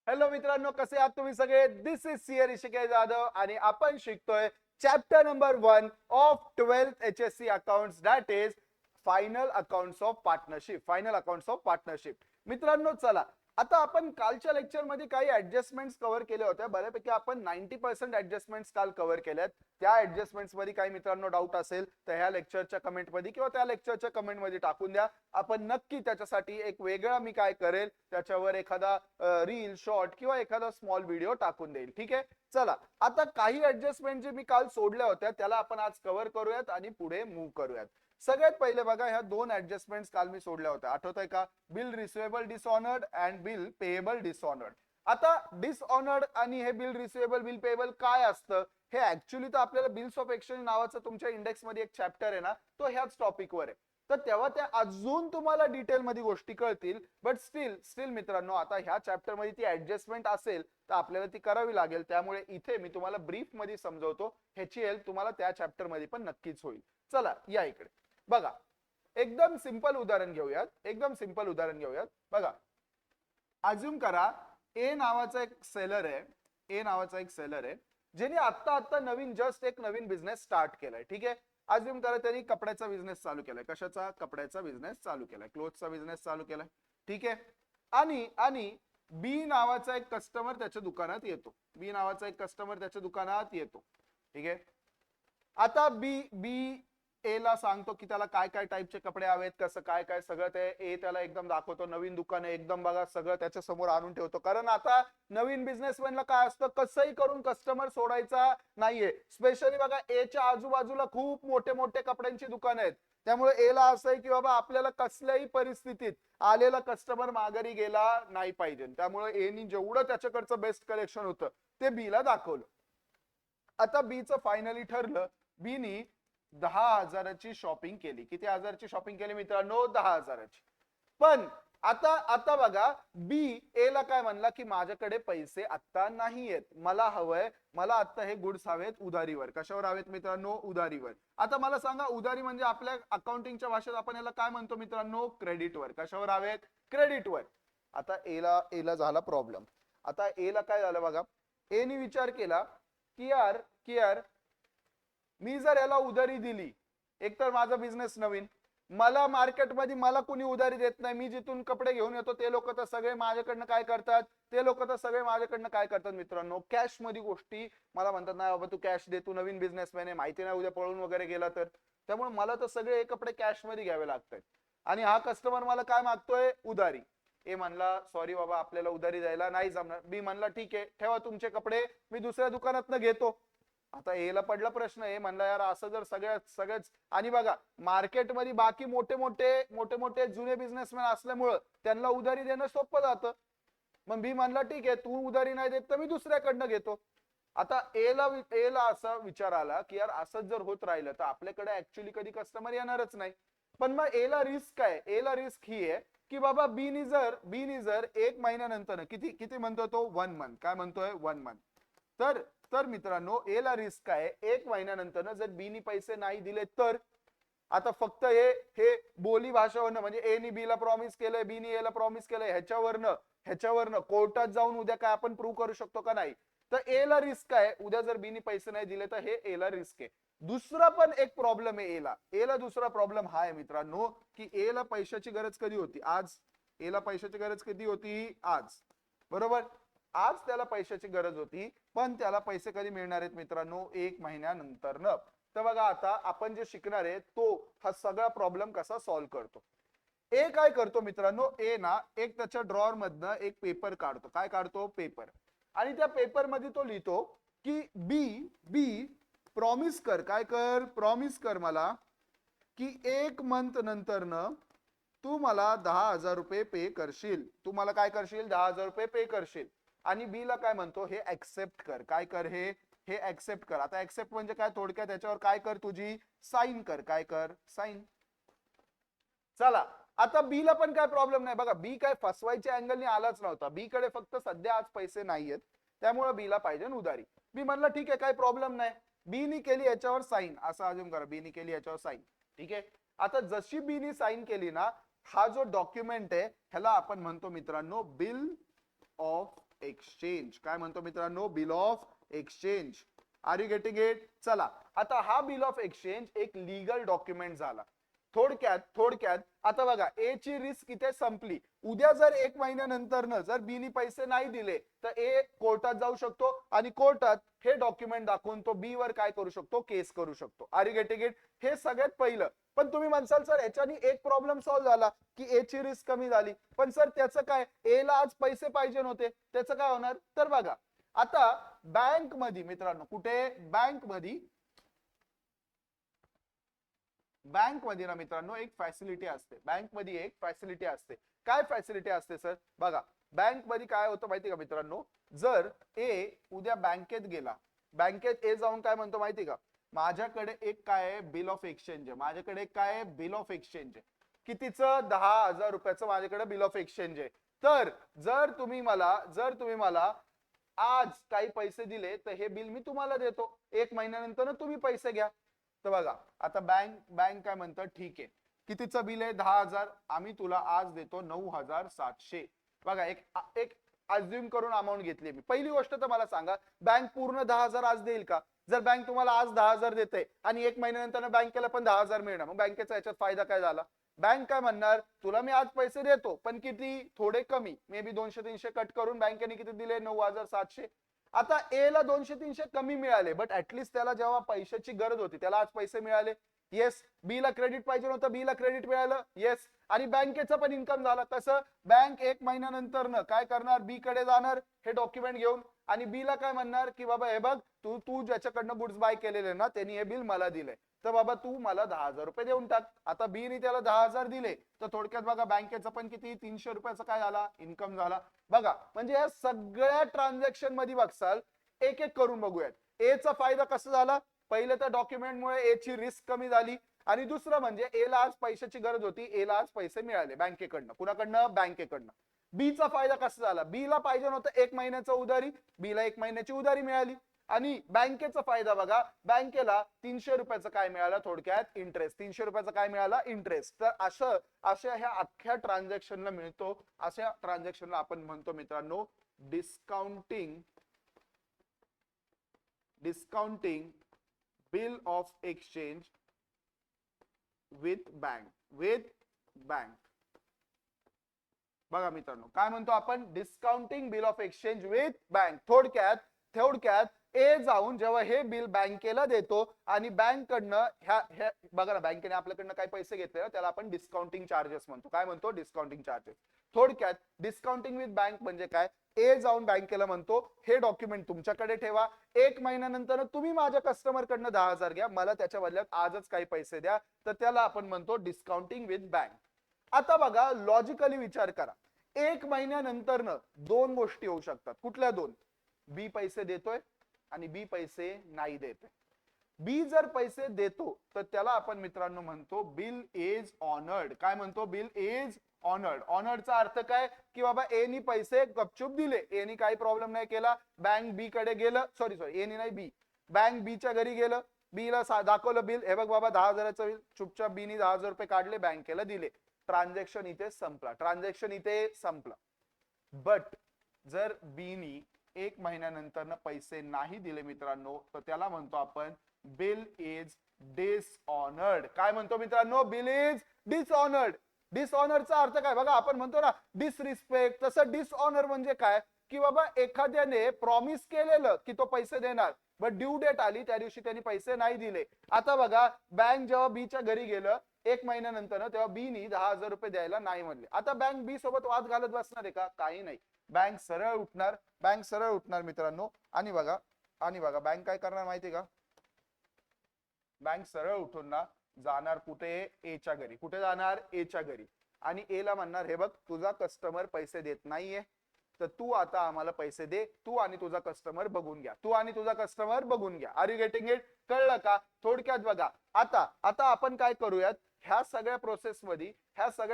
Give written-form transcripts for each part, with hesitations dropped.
Hello मित्रांनो, कसे आहात तुम्ही सगळे? दिस इज सियर ऋषिकेश जाधव आणि आपण शिकतोय chapter number 1 of 12th HSC accounts, that is final accounts of partnership. Final accounts of partnership. मित्रांनो चला, आता आपण कालच्या लेक्चर मध्ये काही ऍडजस्टमेंट्स कव्हर केल्या होत्या. बऱ्यापैकी आपण 90% ऍडजस्टमेंट्स काल कव्हर केल्यात. त्या ऍडजस्टमेंट्स मध्ये काही मित्रांनो डाऊट असेल तर ह्या लेक्चरच्या कमेंट मध्ये किंवा त्या लेक्चरच्या कमेंट मध्ये टाकून द्या. आपण नक्की त्याच्यासाठी एक वेगळा मी काय करेल, त्याच्यावर एखादा रील, शॉर्ट किंवा एखादा स्मॉल व्हिडिओ टाकून देईल. ठीक आहे, चला आता काही ऍडजस्टमेंट जे मी काल सोडल्या होत्या त्याला आपण आज कव्हर करूयात आणि पुढे मूव्ह करूयात. सगळ्यात पहिले बघा, ह्या दोन ऍडजस्टमेंट्स काल मी सोडल्या होत्या, आठवतंय का? Bill receivable dishonoured and bill payable dishonoured. आता डिसऑनर्ड आणि हे बिल रिसिवेबल बिल पेएबल काय असतं हे ऍक्च्युअली तर आपल्याला बिल्स ऑफ एक्सचेंज नावाचं तुमच्या इंडेक्स मध्ये एक चॅप्टर आहे ना, तो ह्याच टॉपिकवर आहे. तर तेव्हा त्या अजून तुम्हाला डिटेल मध्ये गोष्टी कळतील. बट स्टील मित्रांनो, आता ह्या चॅप्टर मध्ये ती ऍडजस्टमेंट असेल तर आपल्याला ती करावी लागेल. त्यामुळे इथे मी तुम्हाला ब्रीफ मध्ये समजवतो, ह्याची हेल्प तुम्हाला त्या चॅप्टर मध्ये पण नक्कीच होईल. चला या इकडे बघा, एकदम सिंपल उदाहरण घेऊयात. बघा, अज्युम करा ए नावाचा एक सेलर आहे, ज्याने आता नवीन जस्ट एक नवीन बिझनेस स्टार्ट केलाय. ठीक आहे, अज्युम करा त्यांनी कपड्याचा बिझनेस चालू केलाय. कशाचा? कपड्याचा बिझनेस चालू केलाय, क्लोथचा बिझनेस चालू केलाय. ठीक आहे, आणि बी नावाचा एक कस्टमर त्याच्या दुकानात येतो. ठीक आहे, आता बी बी ए ला सांगतो की त्याला काय काय टाईपचे कपडे हवेत, कसं काय काय सगळं. ते ए त्याला एकदम दाखवतो, नवीन दुकान आहे एकदम, बघा सगळं त्याच्या समोर आणून ठेवतो. कारण आता नवीन बिझनेसमॅनला काय असतं, कसंही करून कस्टमर सोडायचा नाहीये. स्पेशली बघा, एच्या आजूबाजूला खूप मोठे मोठे कपड्यांची दुकान आहेत. त्यामुळे एला असं आहे की बाबा आपल्याला कसल्याही परिस्थितीत आलेला कस्टमर माघारी गेला नाही पाहिजे. त्यामुळे एनी जेवढं त्याच्याकडचं बेस्ट कलेक्शन होतं ते बी ला दाखवलं. आता बीचं फायनली ठरलं, बीनी 10,000ची शॉपिंग केली. किती हजारची शॉपिंग केली मित्रांनो? 10,000ची. पण आता बघा, बी ए ला काय म्हणला की माझ्याकडे पैसे आता नाहीयेत, मला आता हे गुड्स हवेत उधारीवर. कशावर हवेत मित्रांनो? उधारीवर. आता मला सांगा, उधारी म्हणजे आपल्या अकाउंटिंगच्या भाषेत आपण याला काय म्हणतो मित्रांनो? क्रेडिटवर. कशावर हवेत? क्रेडिटवर. आता एला झाला प्रॉब्लेम. आता एला काय झालं बघा, एने विचार केला की यार मी जर याला उधारी दिली, एकतर माझा बिझनेस नवीन, मला मार्केटमध्ये मला कुणी उधारी देत नाही. मी जिथून कपडे घेऊन येतो ते लोक तर सगळे माझ्याकडनं काय करतात मित्रांनो? कॅश मध्ये गोष्टी मला म्हणतात, नाही बाबा तू कॅश दे, तू नवीन बिझनेसमॅन आहे, माहिती नाही उद्या पळून वगैरे गेला तर. त्यामुळे मला तर सगळे कपडे कॅश मध्ये घ्यावे लागतात. आणि हा कस्टमर मला काय मागतोय? उधारी. ए म्हणला सॉरी बाबा, आपल्याला उधारी द्यायला नाही जमणार. बी म्हणला ठीक आहे, ठेवा तुमचे कपडे, मी दुसऱ्या दुकानात घेतो. आता एला पडला प्रश्न. ए म्हणला यार असं जर सगळ्याच आणि बघा, मार्केटमध्ये बाकी मोठे मोठे जुने बिझनेसमॅन असल्यामुळं त्यांना उधारी देणं सोपं जातं. मग बी म्हणला ठीक आहे, तू उधारी नाही देत तर मी दुसऱ्याकडनं घेतो. आता एला असा विचार आला की यार असंच जर होत राहिलं तर आपल्याकडे ऍक्च्युअली कधी कस्टमर येणारच नाही. पण मग एला रिस्क आहे. एला रिस्क ही आहे की बाबा बीनी जर एक महिन्यानंतर किती म्हणतो तो? 1 मंथ. काय म्हणतोय? 1 मंथ. तर मित्रांनो, एला रिस्क आहे, एक महिन्यानंतर जर बीनी पैसे नाही दिले तर. आता फक्त हे बोली भाषावरनं, म्हणजे एनी बीला प्रॉमिस केलंय, बीनी एला प्रॉमिस केलंय, ह्याच्यावरनं कोर्टात जाऊन उद्या काय आपण प्रूव्ह करू शकतो का? नाही. तर एला रिस्क आहे, उद्या जर बीनी पैसे नाही दिले तर हे एला रिस्क आहे. दुसरा पण एक प्रॉब्लेम आहे एला दुसरा प्रॉब्लेम हा आहे मित्रांनो की एला पैशाची गरज कधी होती? आज. एला पैशाची गरज कधी होती? आज. बरोबर, आज त्याला पैशाची गरज होती. पण त्याला पैसे कधी मिळणार आहेत मित्रांनो? एक महिन्यानंतर. तर बघा, आता आपण जे शिकणार आहे तो हा सगळा प्रॉब्लेम कसा सॉल्व्ह करतो. ए काय करतो मित्रांनो? ए ना एक त्याच्या ड्रॉअर मधनं एक पेपर काढतो. काय काढतो? पेपर. आणि त्या पेपर मध्ये तो लिहितो की बी प्रॉमिस कर. काय कर? प्रॉमिस कर मला की 1 मंथ नंतर तू मला 10,000 रुपये पे करशील. तू मला काय करशील? 10,000 रुपये पे करशील. आणि बी ला काय म्हणतो? हे ऍक्सेप्ट कर. काय कर? हे ऍक्सेप्ट कर. आता ऍक्सेप्ट म्हणजे काय? थोडक्यात त्याच्यावर काय कर? तुझी साईन कर. काय कर? साईन. चला, आता बी ला पण काय प्रॉब्लेम नाही. बघा, बी काय फसवायच्या अँगलने आलाच नव्हता. बी कडे फक्त सध्या आज पैसे नाहीयेत, त्यामुळे बीला पाहिजे उधारी. बी म्हणला ठीक आहे, काही प्रॉब्लेम नाही. बीनी केली याच्यावर साईन. असं अजून करा, बीनी केली याच्यावर साईन. ठीक आहे, आता जशी बीनी साईन केली ना, हा जो डॉक्युमेंट आहे ह्याला आपण म्हणतो मित्रांनो बिल ऑफ एक्सचेंज. काय म्हणतो मित्रांनो? Bill of exchange. Are you getting it? चला, आता हा बिल ऑफ एक्सचेंज एक लीगल डॉक्युमेंट झाला. थोडक्यात आता बघा, ए ची रिस्क इथे संपली. उद्या जर 1 महिन्यानंतर जर बी नी पैसे नाही दिले तर ए कोर्टात जाऊ शकतो आणि कोर्टात हे डॉक्युमेंट दाखवून तो बी वर काय करू शकतो? केस करू शकतो. Are you getting it? हे सगळ्यात पहिलं. पण तुम्ही म्हणसाल सर याच्यानी एक प्रॉब्लेम सॉल्व्ह झाला की ए ची रिस्क कमी झाली, पण सर त्याचं काय? ए ला आज पैसे पाहिजे नव्हते, त्याचं काय होणार? तर बघा, आता बँक मध्ये मित्रांनो, कुठे? बँक मध्ये ना मित्रांनो एक फॅसिलिटी असते. बँक मध्ये एक फॅसिलिटी असते. काय फॅसिलिटी असते सर? बघा, बँक मध्ये काय होतं माहिती का मित्रांनो? जर ए उद्या बँकेत गेला, बँकेत ए जाऊन काय म्हणतो माहिती का? माझ्याकडे एक काय आहे? बिल ऑफ एक्सचेंज आहे. माझ्याकडे एक काय आहे? बिल ऑफ एक्सचेंज आहे. कितीचं? 10,000 रुपयाचं माझ्याकडे बिल ऑफ एक्सचेंज आहे. तर जर तुम्ही मला आज काही पैसे दिले तर हे बिल मी तुम्हाला देतो, 1 महिन्यानंतर तुम्ही पैसे घ्या. तर बघा, आता बँक काय म्हणतं? ठीक आहे, कितीचं बिल आहे? 10,000. आम्ही तुला आज देतो 9,700. बघा, एक अज्युम करून अमाऊंट घेतली मी. पहिली गोष्ट तर मला सांगा, बँक पूर्ण 10,000 आज देईल का? जर बँक तुम्हाला आज 10,000 देते आणि 1 महिन्यानंतर बँकेला पण 10,000 मिळणार, मग बँकेचा याच्यात फायदा काय झाला? बँक काय म्हणणार? तुला मी आज पैसे देतो, पण किती? थोडे कमी, मे बी 200-300 कट करून बँकेने किती दिले? 9,700. आता ए ला 200-300 कमी मिळाले, बट ऍटलीस्ट त्याला जेव्हा पैशाची गरज होती त्याला आज पैसे मिळाले. येस. बी ला क्रेडिट पाहिजे नव्हतं, बी ला क्रेडिट मिळालं. येस. आणि बँकेचा पण इन्कम झाला. कसं? बँक 1 महिन्यानंतर काय करणार? बी कडे जाणार हे डॉक्युमेंट घेऊन आणि बी ला काय म्हणणार की बाबा हे बघ, तू ज्याच्याकडनं गुड्स बाय केलेले ना त्यांनी हे बिल मला दिलंय, तर बाबा तू मला 10,000 रुपये देऊन टाक. आता बी नी त्याला 10,000 दिले, तर थोडक्यात बघा बँकेचा पण किती? 300 रुपयाचा काय झाला? इन्कम झाला. बघा, म्हणजे या सगळ्या ट्रान्झॅक्शन मध्ये बघसाल, एक एक करून बघूयात. ए चा फायदा कसा झाला? पहिले तर डॉक्युमेंटमुळे ए ची रिस्क कमी झाली, आणि दुसरं म्हणजे ए ला आज पैशाची गरज होती, ए ला आज पैसे मिळाले बँकेकडनं. कुणाकडनं? बँकेकडनं. बी चा फायदा कसा झाला? बी ला पाहिजे नव्हतं 1 महिन्याचा उधारी, बी ला 1 महिन्याची उधारी मिळाली. आणि बँकेचा फायदा बघा, बँकेला 300 रुपयाचं काय मिळालं? थोडक्यात इंटरेस्ट. 300 रुपयाचा काय मिळाला? इंटरेस्ट. तर अशा ह्या अख्ख्या ट्रान्झॅक्शनला मिळतो. अशा ट्रान्झॅक्शनला आपण म्हणतो मित्रांनो discounting bill of exchange with bank. बघा मित्रांनो, काय म्हणतो आपण? Discounting bill of exchange with bank. थोडक्यात ए जाऊन जेव्हा हे बिल बँकेला देतो आणि बँक कडनं ह्या बघा ना, बँकेने आपल्याकडनं काही पैसे घेतले, त्याला आपण डिस्काउंटिंग चार्जेस म्हणतो. काय म्हणतो? Discounting charges. थोडक्यात डिस्काउंटिंग विथ बँक म्हणजे काय? ए जाऊन बँकेला म्हणतो हे डॉक्युमेंट तुमच्याकडे ठेवा, 1 महिन्यानंतर तुम्ही माझ्या कस्टमर कडनं 10,000 घ्या, मला त्याच्या बदल्यात आजच काही पैसे द्या. तर त्याला आपण म्हणतो डिस्काउंटिंग विथ बँक. आता बघा, लॉजिकली विचार करा, 1 महिन्यानंतर 2 गोष्टी होऊ शकतात. कुठल्या 2? बी पैसे देतोय आणि बी पैसे नाही देतोय. बी जर पैसे देतो तर त्याला आपण मित्रांनो म्हणतो बिल इज ऑनर्ड. काय म्हणतो? Bill is honoured. ऑनर्डचा अर्थ काय? की बाबा ए नी पैसे गपचूप दिले, ए नी काही प्रॉब्लेम नाही केला, बँक बी कडे गेलं, सॉरी ए नी नाही, बी, बँक बी च्या घरी गेलं, बी ला दाखवलं बिल, हे बघ बाबा 10,000चं बिल, चुपचाप बी नी 10,000 रुपये काढले, बँकेला दिले, ट्रान्झॅक्शन इथे संपला. बट जर बी नी 1 महिन्यानंतर पैसे नाही दिले मित्रांनो, तर त्याला म्हणतो आपण बिल इज डिसऑनर्ड. काय म्हणतो मित्रांनो? Bill is dishonoured. डिसऑनरचा अर्थ काय? बघा, आपण म्हणतो ना डिसरिस्पेक्ट, तसं डिसऑनर म्हणजे काय? की बाबा एखाद्याने प्रॉमिस केलेलं की तो पैसे देणार, बट ड्यू डेट आली त्या दिवशी त्यांनी पैसे नाही दिले. आता बघा, बँक जेव्हा बी च्या घरी गेलं 1 महिन्यानंतर, तेव्हा बी नी 10,000 रुपये द्यायला नाही म्हणले. आता बँक बी सोबत वाद घालत बसणार आहे का? काही नाही. बँक सरळ उठणार मित्रांनो. आणि बघा बँक काय करणार माहिती का? बँक सरळ उठून ना जाणार कुठे? ए च्या घरी. कुठे जाणार? ए च्या घरी. आणि ए ला म्हणणार हे बघ, तुझा कस्टमर पैसे देत नाहीये, तर तू आता आम्हाला पैसे दे, तू आणि तुझा कस्टमर बघून घ्या. Are you getting it? कळलं का? थोडक्यात बघा, आता आपण काय करूयात, ह्या सगळ्या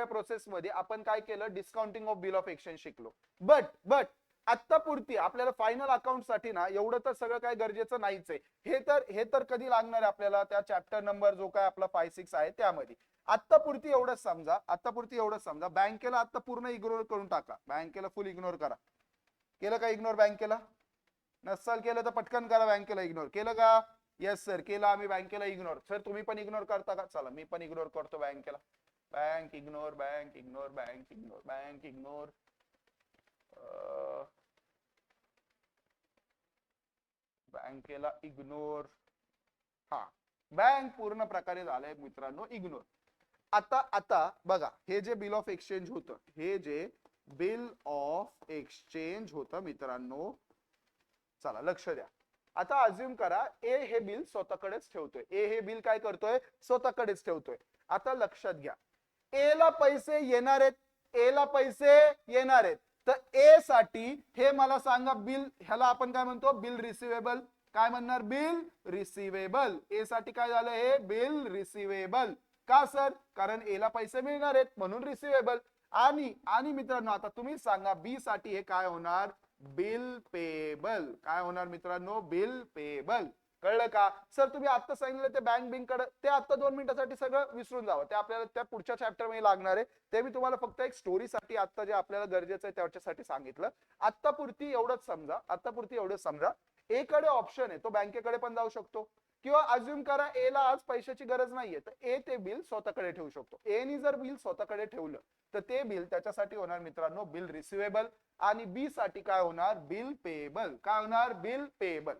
प्रोसेसमध्ये आपण काय केलं? Discounting of bill of exchange शिकलो. बट आत्तापुरती आपल्याला फायनल अकाउंट साठी ना एवढं तर सगळं काय गरजेचं नाहीच आहे. हे तर कधी लागणार आहे आपल्याला? त्या चॅप्टर नंबर जो काय आपला 5-6 आहे त्यामध्ये. आत्तापुरती एवढंच समजा, बँकेला आता पूर्ण इग्नोर करून टाका, बँकेला फुल इग्नोर करा. केलं का इग्नोर बँकेला? नसल केलं तर पटकन करा, बँकेला इग्नोर केलं का? येस सर केलं आम्ही बँकेला इग्नोर. सर तुम्ही पण इग्नोर करता का? चला मी पण इग्नोर करतो बँकेला. Bank ignore, bank ignore, bank ignore, bank ignore. बँकेला इग्नोर. हा, बँक पूर्ण प्रकारे झालंय मित्रांनो इग्नोर. आता आता बघा, हे जे बिल ऑफ एक्सचेंज होतं, हे जे बिल ऑफ एक्सचेंज होतं मित्रांनो, चला लक्ष द्या. आता अज्युम करा ए हे बिल स्वतःकडेच ठेवतोय. ए हे बिल काय करतोय? स्वतःकडेच ठेवतोय. आता लक्षात घ्या, ए ला पैसे येणार आहेत, ए ला पैसे येणार आहेत. तर ए साठी हे मला सांगा बिल, ह्याला आपण काय म्हणतो? Bill receivable. काय म्हणणार? Bill receivable. ए साठी काय झालं? हे बिल रिसिवेबल. का सर? कारण ए ला पैसे मिळणार आहेत म्हणून रिसिवेबल. आणि मित्रांनो आता तुम्ही सांगा बी साठी हे काय होणार? Bill payable. काय होणार मित्रांनो? Bill payable. कळलं का? सर तुम्ही आता सांगितलं ते बँक बिंक कडे, ते आता 2 मिनिटासाठी सगळं विसरून जावं, ते आपल्याला त्या पुढच्या चॅप्टर मध्ये लागणार आहे. ते मी तुम्हाला फक्त एक स्टोरीसाठी आता जे आपल्याला गरजेचं आहे त्याच्यासाठी सांगितलं. आत्तापुरती एवढंच समजा, आत्तापुरती एवढंच समजा. ए कडे ऑप्शन आहे, तो बँकेकडे पण जाऊ शकतो. किंवा अज्युम करा ए ला आज पैशाची गरज नाहीये, तर ए ते बिल स्वतःकडे ठेवू शकतो. ए नी जर बिल स्वतःकडे ठेवलं तर ते बिल त्याच्यासाठी होणार मित्रांनो बिल रिसिवेबल. आणि बी साठी काय होणार? Bill payable. काय होणार? Bill payable.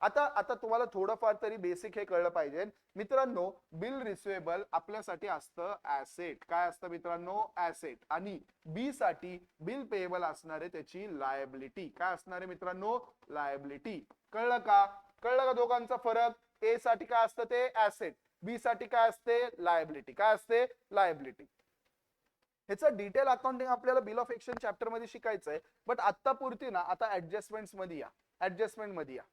आता आता तुम्हाला थोडंफार तरी बेसिक हे कळलं पाहिजे मित्रांनो. बिल रिसिवेबल आपल्यासाठी असतं ऍसेट. काय असतं मित्रांनो? ऍसेट. आणि बी साठी बिल पेएबल असणार आहे त्याची लायबिलिटी. काय असणार आहे मित्रांनो? लायबिलिटी. कळलं का? कळलं का दोघांचा फरक? ए साठी काय असतं? ते ऍसेट. बी साठी काय असते? लायबिलिटी. काय असते? लायबिलिटी. ह्याचं डिटेल अकाउंटिंग आपल्याला बिल ऑफ एक्सचेंज चॅप्टर मध्ये शिकायचं आहे. बट आता पुरती ना, आता ऍडजस्टमेंट्स मध्ये या. ऍडजस्टमेंट मध्ये या.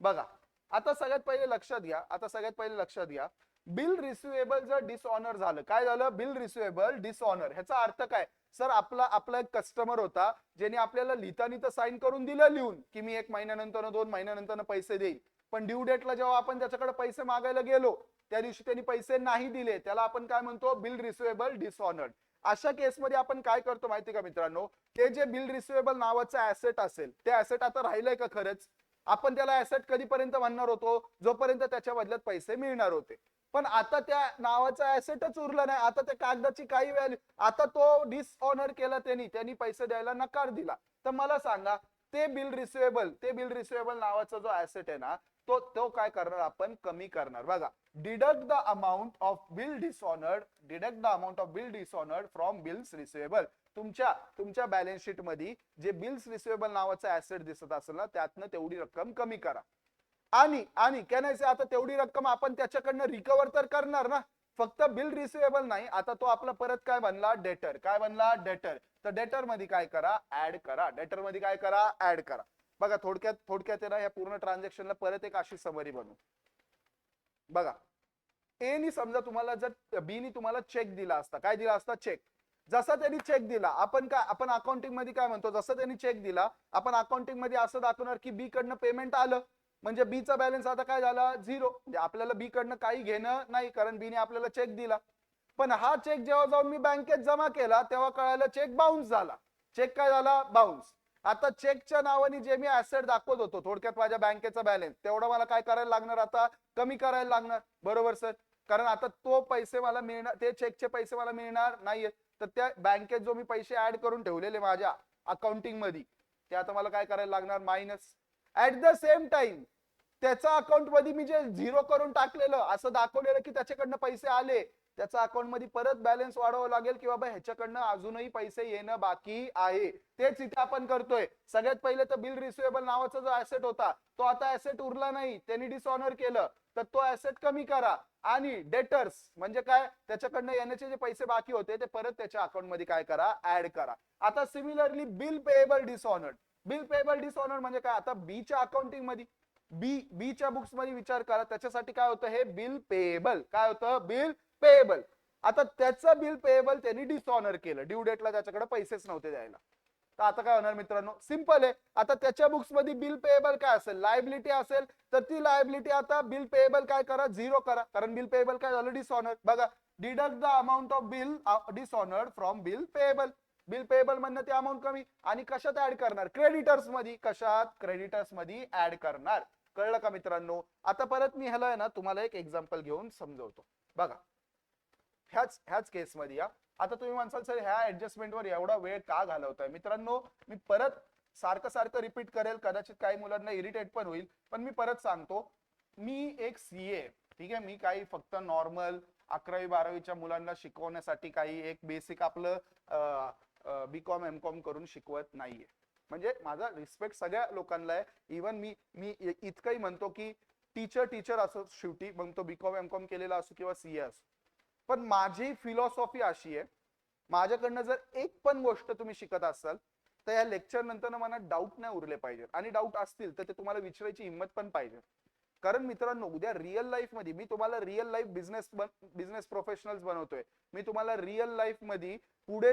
बघा आता सगळ्यात पहिले लक्षात घ्या, आता सगळ्यात पहिले लक्षात घ्या, बिल रिसिवेबल जर डिसऑनर झालं. काय झालं? Bill receivable dishonour. ह्याचा अर्थ काय? सर आपला एक कस्टमर होता ज्याने आपल्याला लिहितानी तर साईन करून दिलं लिहून की मी 1 महिन्यानंतर 2 महिन्यानंतर पैसे देईल. पण ड्यू डेटला जेव्हा आपण त्याच्याकडे पैसे मागायला गेलो त्या दिवशी त्यांनी पैसे नाही दिले, त्याला आपण काय म्हणतो? Bill receivable dishonoured. अशा केसमध्ये आपण काय करतो माहिती का मित्रांनो? ते जे बिल रिसिवेबल नावाचं ऍसेट असेल, ते ऍसेट आता राहिलंय का खरंच? आपण त्याला ऍसेट कधीपर्यंत म्हणणार होतो? जोपर्यंत त्याच्या बदल्यात पैसे मिळणार होते. पण आता त्या नावाचा ऍसेटच उरला नाही, आता त्या कागदाची काही व्हॅल्यू, आता तो डिसऑनर केला त्यांनी पैसे द्यायला नकार दिला. तर मला सांगा ते बिल रिसिवेबल नावाचा जो ऍसेट आहे ना, तो काय करणार? आपण कमी करणार. बघा, deduct the amount of bill dishonoured from bills receivable. तुमच्या बॅलन्स शीट मध्ये जे बिल्स रिसिवेबल नावाचा ऍसेट दिसत असेल ना, त्यातनं तेवढी रक्कम कमी करा. आणि कॅनायचे आता तेवढी रक्कम आपण त्याच्याकडनं रिकव्हर तर करणार ना, फक्त बिल रिसिवेबल नाही. आता तो आपला परत काय बनला? डेटर. काय बनला? डेटर. तर डेटर मध्ये काय करा? ऍड करा. डेटर मध्ये काय करा? ऍड करा. बघा थोडक्यात ना, या पूर्ण ट्रान्झॅक्शनला परत एक अशी समरी बनवू. बघा, ए नी समजा तुम्हाला जर बी नी तुम्हाला चेक दिला असता. काय दिला असता? चेक. जसा त्यांनी चेक दिला, आपण अकाउंटिंग मध्ये काय म्हणतो? जसं त्यांनी चेक दिला आपण अकाउंटिंग मध्ये असं दाखवणार की बी कडनं पेमेंट आलं, म्हणजे बी चा बॅलन्स आता काय झाला? 0. म्हणजे आपल्याला बी कडनं काही घेणं नाही, कारण बी ने आपल्याला चेक दिला. पण हा चेक जेव्हा जाऊन मी बँकेत जमा केला तेव्हा कळालं चेक बाउन्स झाला. चेक काय झाला? बाउन्स. आता चेकच्या नावाने जे मी ऍसेट दाखवत होतो, थोडक्यात माझ्या बँकेचा बॅलन्स, तेवढा मला काय करायला लागणार? आता कमी करायला लागणार. बरोबर सर? कारण आता तो पैसे मला मिळणार, ते चेकचे पैसे मला मिळणार नाहीये. तर त्या बँकेत जो मी पैसे ऍड करून ठेवलेले माझ्या अकाउंटिंग मध्ये, ते आता मला काय करायला लागणार? Minus. At the same time त्याचा अकाउंट मध्ये मी जे 0 करून टाकलेलं, असं दाखवलेलं की त्याच्याकडनं पैसे आले, त्याचा अकाउंट मध्ये परत बॅलन्स वाढवावं लागेल की बाबा ह्याच्याकडनं अजूनही पैसे येणं बाकी आहे. तेच इथे आपण करतोय. सगळ्यात पहिले तर बिल रिसिवेबल नावाचा जो ऍसेट होता तो आता ऍसेट उरला नाही, त्यांनी डिसऑनर केलं, तर तो ऍसेट कमी करा. आणि डेटर्स म्हणजे काय? त्याच्याकडनं येण्याचे जे पैसे बाकी होते ते परत त्याच्या अकाउंट मध्ये काय करा? ऍड करा. आता similarly bill payable dishonoured. Bill payable dishonoured म्हणजे काय? आता बी च्या अकाउंटिंग मध्ये, बी च्या बुक्स मध्ये विचार करा, त्याच्यासाठी काय होतं? हे बिल पेएबल. काय होतं? Bill payable. आता त्याचं बिल पेएबल त्यांनी डिसऑनर केलं, ड्यू डेटला त्याच्याकडे पैसेच नव्हते द्यायला. तर आता काय होणार मित्रांनो? सिंपल आहे. आता त्याच्या बुक्स मध्ये बिल पेएबल काय असेल? लायबिलिटी असेल, तर ती लायबिलिटी आता बिल पेएबल काय करा? 0 करा, कारण बिल पेएबल काय झालं? डिसऑनर. बघा, deduct the amount of bill dishonoured from bill payable. Bill payable मधनं ती अमाऊंट कमी, आणि कशात ऍड करणार? क्रेडिटर्स मध्ये. कशात? क्रेडिटर्स मध्ये ऍड करणार. कळलं का मित्रांनो? आता परत मी ह्याला आहे ना तुम्हाला एक एक्झाम्पल घेऊन समजवतो. बघा ह्याच केस मध्ये या. आता तुम्ही म्हणसाल सर ह्या ऍडजस्टमेंटवर एवढा वेळ का घालवताय? मित्रांनो मी परत सारखं रिपीट करेल, कदाचित काही मुलांना इरिटेट पण होईल, पण मी परत सांगतो, मी एक सीए, ठीक आहे, मी काही फक्त नॉर्मल 11वी-12वीच्या मुलांना शिकवण्यासाठी काही एक बेसिक आपलं बीकॉम एमकॉम करून शिकवत नाहीये. म्हणजे माझा रिस्पेक्ट सगळ्या लोकांना आहे. इव्हन मी इतकंही म्हणतो की टीचर असो शेवटी, मग तो बीकॉम एमकॉम केलेला असो किंवा सीए असो, पण माझी फिलॉसॉफी अशी आहे, माझ्याकडनं जर एक पण गोष्ट तुम्ही शिकत असाल तर या लेक्चर नंतर मला डाऊट नाही उरले पाहिजे, आणि डाऊट असतील तर ते तुम्हाला विचारायची हिंमत पण पाहिजे. कारण मित्रांनो उद्या रिअल लाईफ मध्ये मी तुम्हाला रिअल लाईफ बिझनेस प्रोफेशनल्स बनवतोय. मी तुम्हाला रिअल लाईफ मध्ये पुढे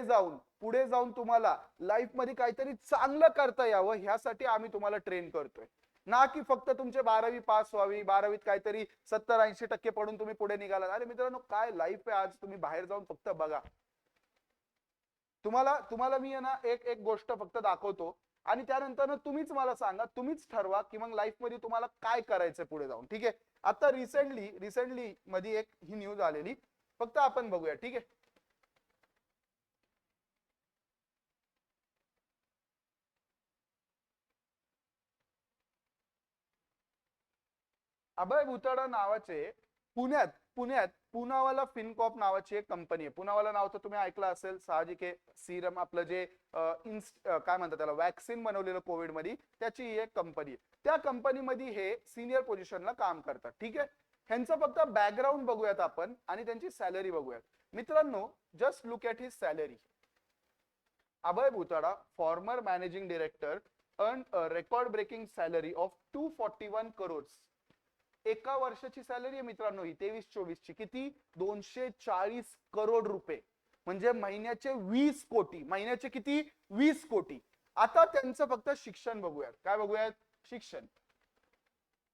जाऊन तुम्हाला लाईफ मध्ये काहीतरी चांगलं करता यावं ह्यासाठी आम्ही तुम्हाला ट्रेन करतोय, ना की फक्त तुमचे 12वी पास व्हावी, 12वीत काहीतरी 70-80% पडून तुम्ही पुढे निघाला. अरे मित्रांनो काय लाईफ आहे आज, तुम्ही बाहेर जाऊन फक्त बघा. तुम्हाला मी ना एक गोष्ट फक्त दाखवतो, आणि त्यानंतर तुम्हीच मला सांगा, तुम्हीच ठरवा की मग लाईफ मध्ये तुम्हाला काय करायचंय पुढे जाऊन. ठीक आहे, आता रिसेंटली मध्ये एक ही न्यूज आलेली, फक्त आपण बघूया. ठीक आहे, अभय भुतडा नावाचे पुण्यात पुनावाला फिनकॉप नावाची एक कंपनी आहे. पुनावाला नाव तर तुम्ही ऐकलं असेल साहजिक आहे. सीरम आपलं जे काय म्हणतात त्याला, वॅक्सिन बनवलेलं कोविड मध्ये, त्याची ही एक कंपनी आहे. त्या कंपनीमध्ये हे सिनियर पोझिशनला काम करतात. ठीक आहे, ह्यांचं फक्त बॅकग्राऊंड बघूयात आपण आणि त्यांची सॅलरी बघूयात. मित्रांनो just look at his salary. Abhay Bhutada, former managing director, earn a record breaking salary of 241 crores. एका वर्षाची सॅलरी आहे मित्रांनो ही 23-24 ची. किती? 240 करोड रुपये, म्हणजे महिन्याचे 20 कोटी. महिन्याचे किती? 20 कोटी. आता त्यांचं फक्त शिक्षण बघूयात. काय बघूयात? शिक्षण.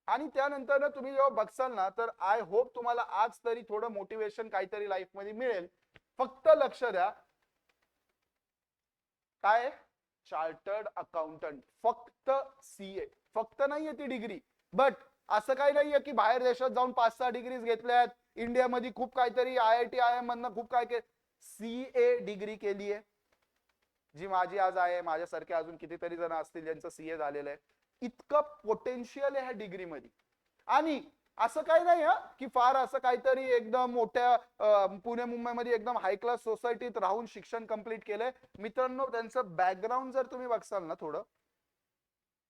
आणि त्यानंतर तुम्ही जेव्हा बघसाल ना, तर आय होप तुम्हाला आज तरी थोडं मोटिवेशन काहीतरी लाईफ मध्ये मिळेल. फक्त लक्ष द्या, काय? Chartered accountant. फक्त सीए, फक्त नाहीये ती डिग्री. बट असं काही नाहीये की बाहेर देशात जाऊन 5-6 डिग्रीज घेतल्यात, इंडियामध्ये खूप काहीतरी IIT IIM मधनं खूप काय सीए डिग्री केली आहे, जी माझी आज आहे. माझ्यासारखे अजून कितीतरी जण असतील ज्यांचं सीए झालेलं आहे. इतकं पोटेन्शियल आहे ह्या डिग्री मध्ये. आणि असं काही नाही की फार असं काहीतरी एकदम मोठ्या पुणे मुंबईमध्ये एकदम हाय क्लास सोसायटीत राहून शिक्षण कंप्लीट केलंय. मित्रांनो त्यांचं बॅकग्राऊंड जर तुम्ही बघसाल ना, थोडं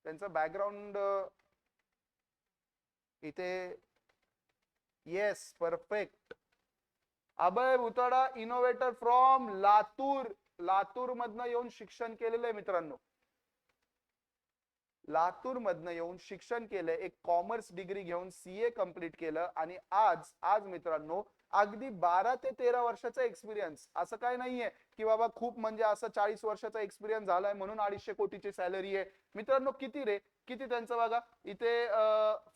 त्यांचं बॅकग्राऊंड इथे, yes perfect. Abhay Bhutada innovator from Latur मधनं येऊन शिक्षण केलेलं आहे मित्रांनो. लातूर मधनं येऊन शिक्षण केलं, एक कॉमर्स डिग्री घेऊन सीए कंप्लीट केलं, आणि आज मित्रांनो अगदी 12 ते 13 वर्षाचा एक्सपिरियन्स. असं काय नाहीये की बाबा खूप म्हणजे असं 40 वर्षाचा एक्सपिरियन्स झालाय म्हणून 250 कोटीची सॅलरी आहे. मित्रांनो किती रे, किती त्यांचं बघा इथे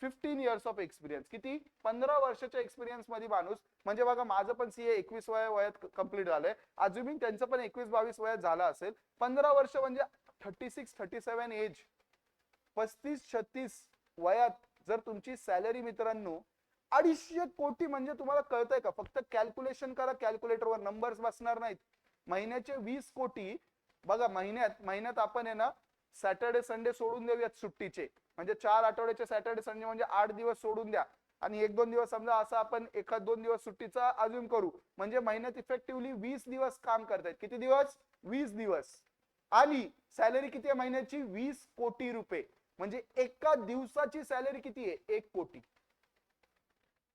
15 इयर्स ऑफ एक्सपिरियन्स. किती? 15 वर्षाच्या एक्सपिरियन्स मध्ये माणूस. म्हणजे बघा माझं पण सीए 21 वयात कंप्लीट झालंय, अजून त्यांचं पण 21-22 वयात झालं असेल. 15 वर्ष म्हणजे 36-37 एज, 35-36 वयात जर तुमची सॅलरी मित्रांनो 250 कोटी, म्हणजे तुम्हाला कळतंय का? फक्त कॅल्क्युलेशन करा, कॅल्क्युलेटरवर नंबर्स बसणार नाहीत. महिन्याचे 20 कोटी. बघा महिन्यात आपण आहे ना सॅटर्डे संडे सोडून देऊयात सुट्टीचे, म्हणजे 4 आठवड्याचे सॅटर्डे संडे म्हणजे 8 दिवस सोडून द्या, आणि 1-2 दिवस समजा असं आपण 1-2 दिवस सुट्टीचा अज्युम करू, म्हणजे महिन्यात इफेक्टिव्हली 20 दिवस काम करतायत. किती दिवस? 20 दिवस. आणि सॅलरी किती आहे महिन्याची? 20 कोटी रुपये. म्हणजे एका दिवसाची सॅलरी किती आहे? 1 कोटी.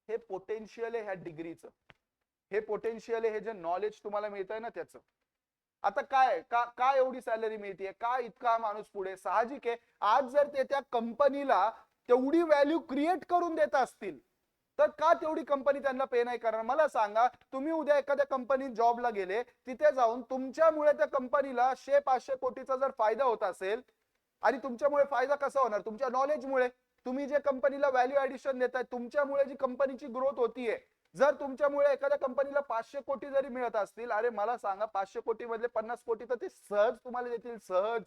हे पोटेन्शियल आहे ह्या डिग्रीचं, हे पोटेन्शियल आहे, हे जे नॉलेज तुम्हाला मिळतंय ना त्याचं. आता काय एवढी सॅलरी मिळते, का इतका माणूस पुढे? साहजिक आहे, आज जर ते त्या कंपनीला तेवढी व्हॅल्यू क्रिएट करून देत असतील तर का तेवढी कंपनी त्यांना पे नाही करणार? मला सांगा, तुम्ही उद्या एखाद्या कंपनीत जॉबला गेले, तिथे जाऊन तुमच्यामुळे त्या कंपनीला 100-500 कोटीचा जर फायदा होत असेल, आणि तुमच्यामुळे फायदा कसा होणार? तुमच्या नॉलेजमुळे. तुम्ही जे कंपनीला व्हॅल्यू ऍडिशन देताय, तुमच्यामुळे जी कंपनीची ग्रोथ होतीये, जर तुमच्यामुळे एखाद्या कंपनीला 500 कोटी जरी मिळत असतील, अरे मला सांगा 500 कोटी मधले 50 कोटी तर ते सहज तुम्हाला देतील, सहज.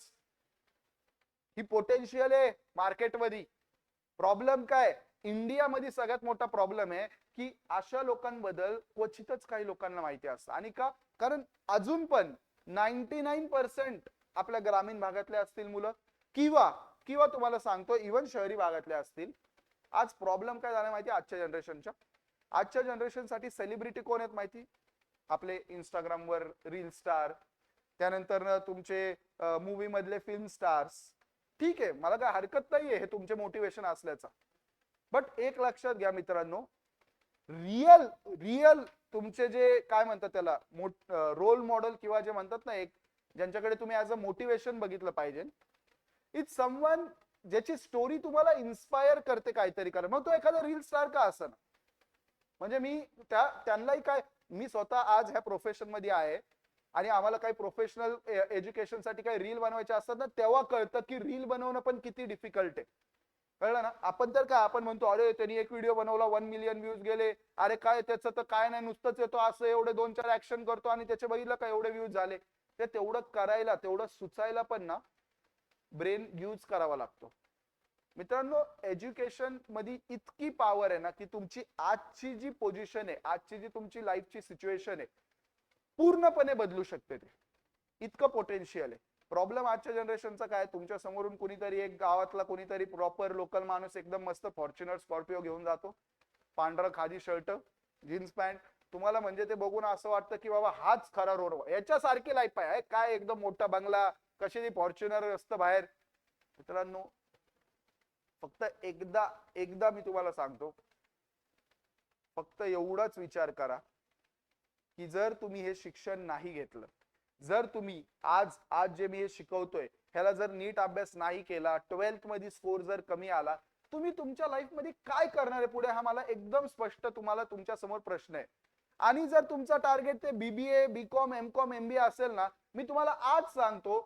ही पोटेन्शियल आहे मार्केटमध्ये. प्रॉब्लेम काय, इंडियामध्ये सगळ्यात मोठा प्रॉब्लेम आहे की अशा लोकांबद्दल क्वचितच काही लोकांना माहिती असतं. आणि का, कारण अजून पण 99% आपल्या ग्रामीण भागातले असतील मुलं, किंवा किंवा तुम्हाला सांगतो इव्हन शहरी भागातले असतील. आज प्रॉब्लेम काय झाला माहिती, आजच्या जनरेशनसाठी सेलिब्रिटी कोण आहेत माहिती, आपले इंस्टाग्रामवर रील स्टार, त्यानंतर तुमचे मूवी मधले फिल्म स्टार्स. ठीक आहे, मला काय हरकत नाहीये हे तुमचे मोटिवेशन असल्याचं, बट एक लक्षात घ्या मित्रांनो, रिअल रिअल तुमचे जे काय म्हणतात त्याला रोल मॉडेल किंवा जे म्हणतात ना, एक ज्यांच्याकडे तुम्ही ऍज अ मोटिवेशन बघितलं पाहिजे, इट्स समवन ज्याची स्टोरी तुम्हाला इन्स्पायर करते काहीतरी करा. मग तो एखादा रील स्टार का असं ना, म्हणजे मी त्यांनाही काय, मी स्वतः आज ह्या प्रोफेशन मध्ये आहे आणि आम्हाला काही प्रोफेशनल एज्युकेशन साठी काही रील बनवायचे असतात ना, तेव्हा कळतं की रील बनवणं पण किती डिफिकल्ट आहे. कळलं ना. आपण तर काय, आपण म्हणतो अरे त्यांनी एक व्हिडिओ बनवला 1 मिलियन व्ह्यूज गेले, अरे काय त्याचं तर काय नाही, नुसतंच येतो असं एवढे 2-4 ऍक्शन करतो आणि त्याचे बघितलं का एवढे व्ह्यूज झाले. ते तेवढं करायला, तेवढं सुचायला पण ना ब्रेन यूज करावा लागतो. मित्रांनो, एज्युकेशन मध्ये इतकी पॉवर आहे ना की तुमची आजची जी पोझिशन आहे, आजची जी तुमची लाईफची सिच्युएशन आहे, पूर्णपणे बदलू शकते. ते इतकं पोटेन्शियल आहे. प्रॉब्लेम आजच्या जनरेशनचा काय, तुमच्या समोरून कुणीतरी एक गावातला कुणीतरी प्रॉपर लोकल माणूस एकदम मस्त फॉर्च्युनर स्कॉर्पिओ घेऊन जातो, पांढरा खादी शर्ट, जीन्स पॅन्ट, तुम्हाला म्हणजे ते बघून असं वाटतं की बाबा हाच खरा रोड, याच्यासारखी लाईफ आहे काय, एकदम मोठा बंगला, कशी फॉर्च्युनर असतं बाहेर. मित्रांनो, फक्त एकदा एकदा मी तुम्हाला सांगतो, फक्त एवढाच विचार करा की जर तुम्ही हे शिक्षण नाही घेतलं, जर तुम्ही आज आज जे मी हे शिकवतोय ह्याला जर नीट अभ्यास नाही केला, 12th मध्ये स्कोर जर कमी आला, तुम्ही तुमच्या लाईफ मध्ये काय करणार आहे पुढे, हा मला एकदम स्पष्ट तुम्हाला तुमच्या समोर प्रश्न आहे. आणि जर तुमचा टार्गेट ते बीबीए, बीकॉम, एमकॉम, एमबीए असेल ना, मी तुम्हाला आज सांगतो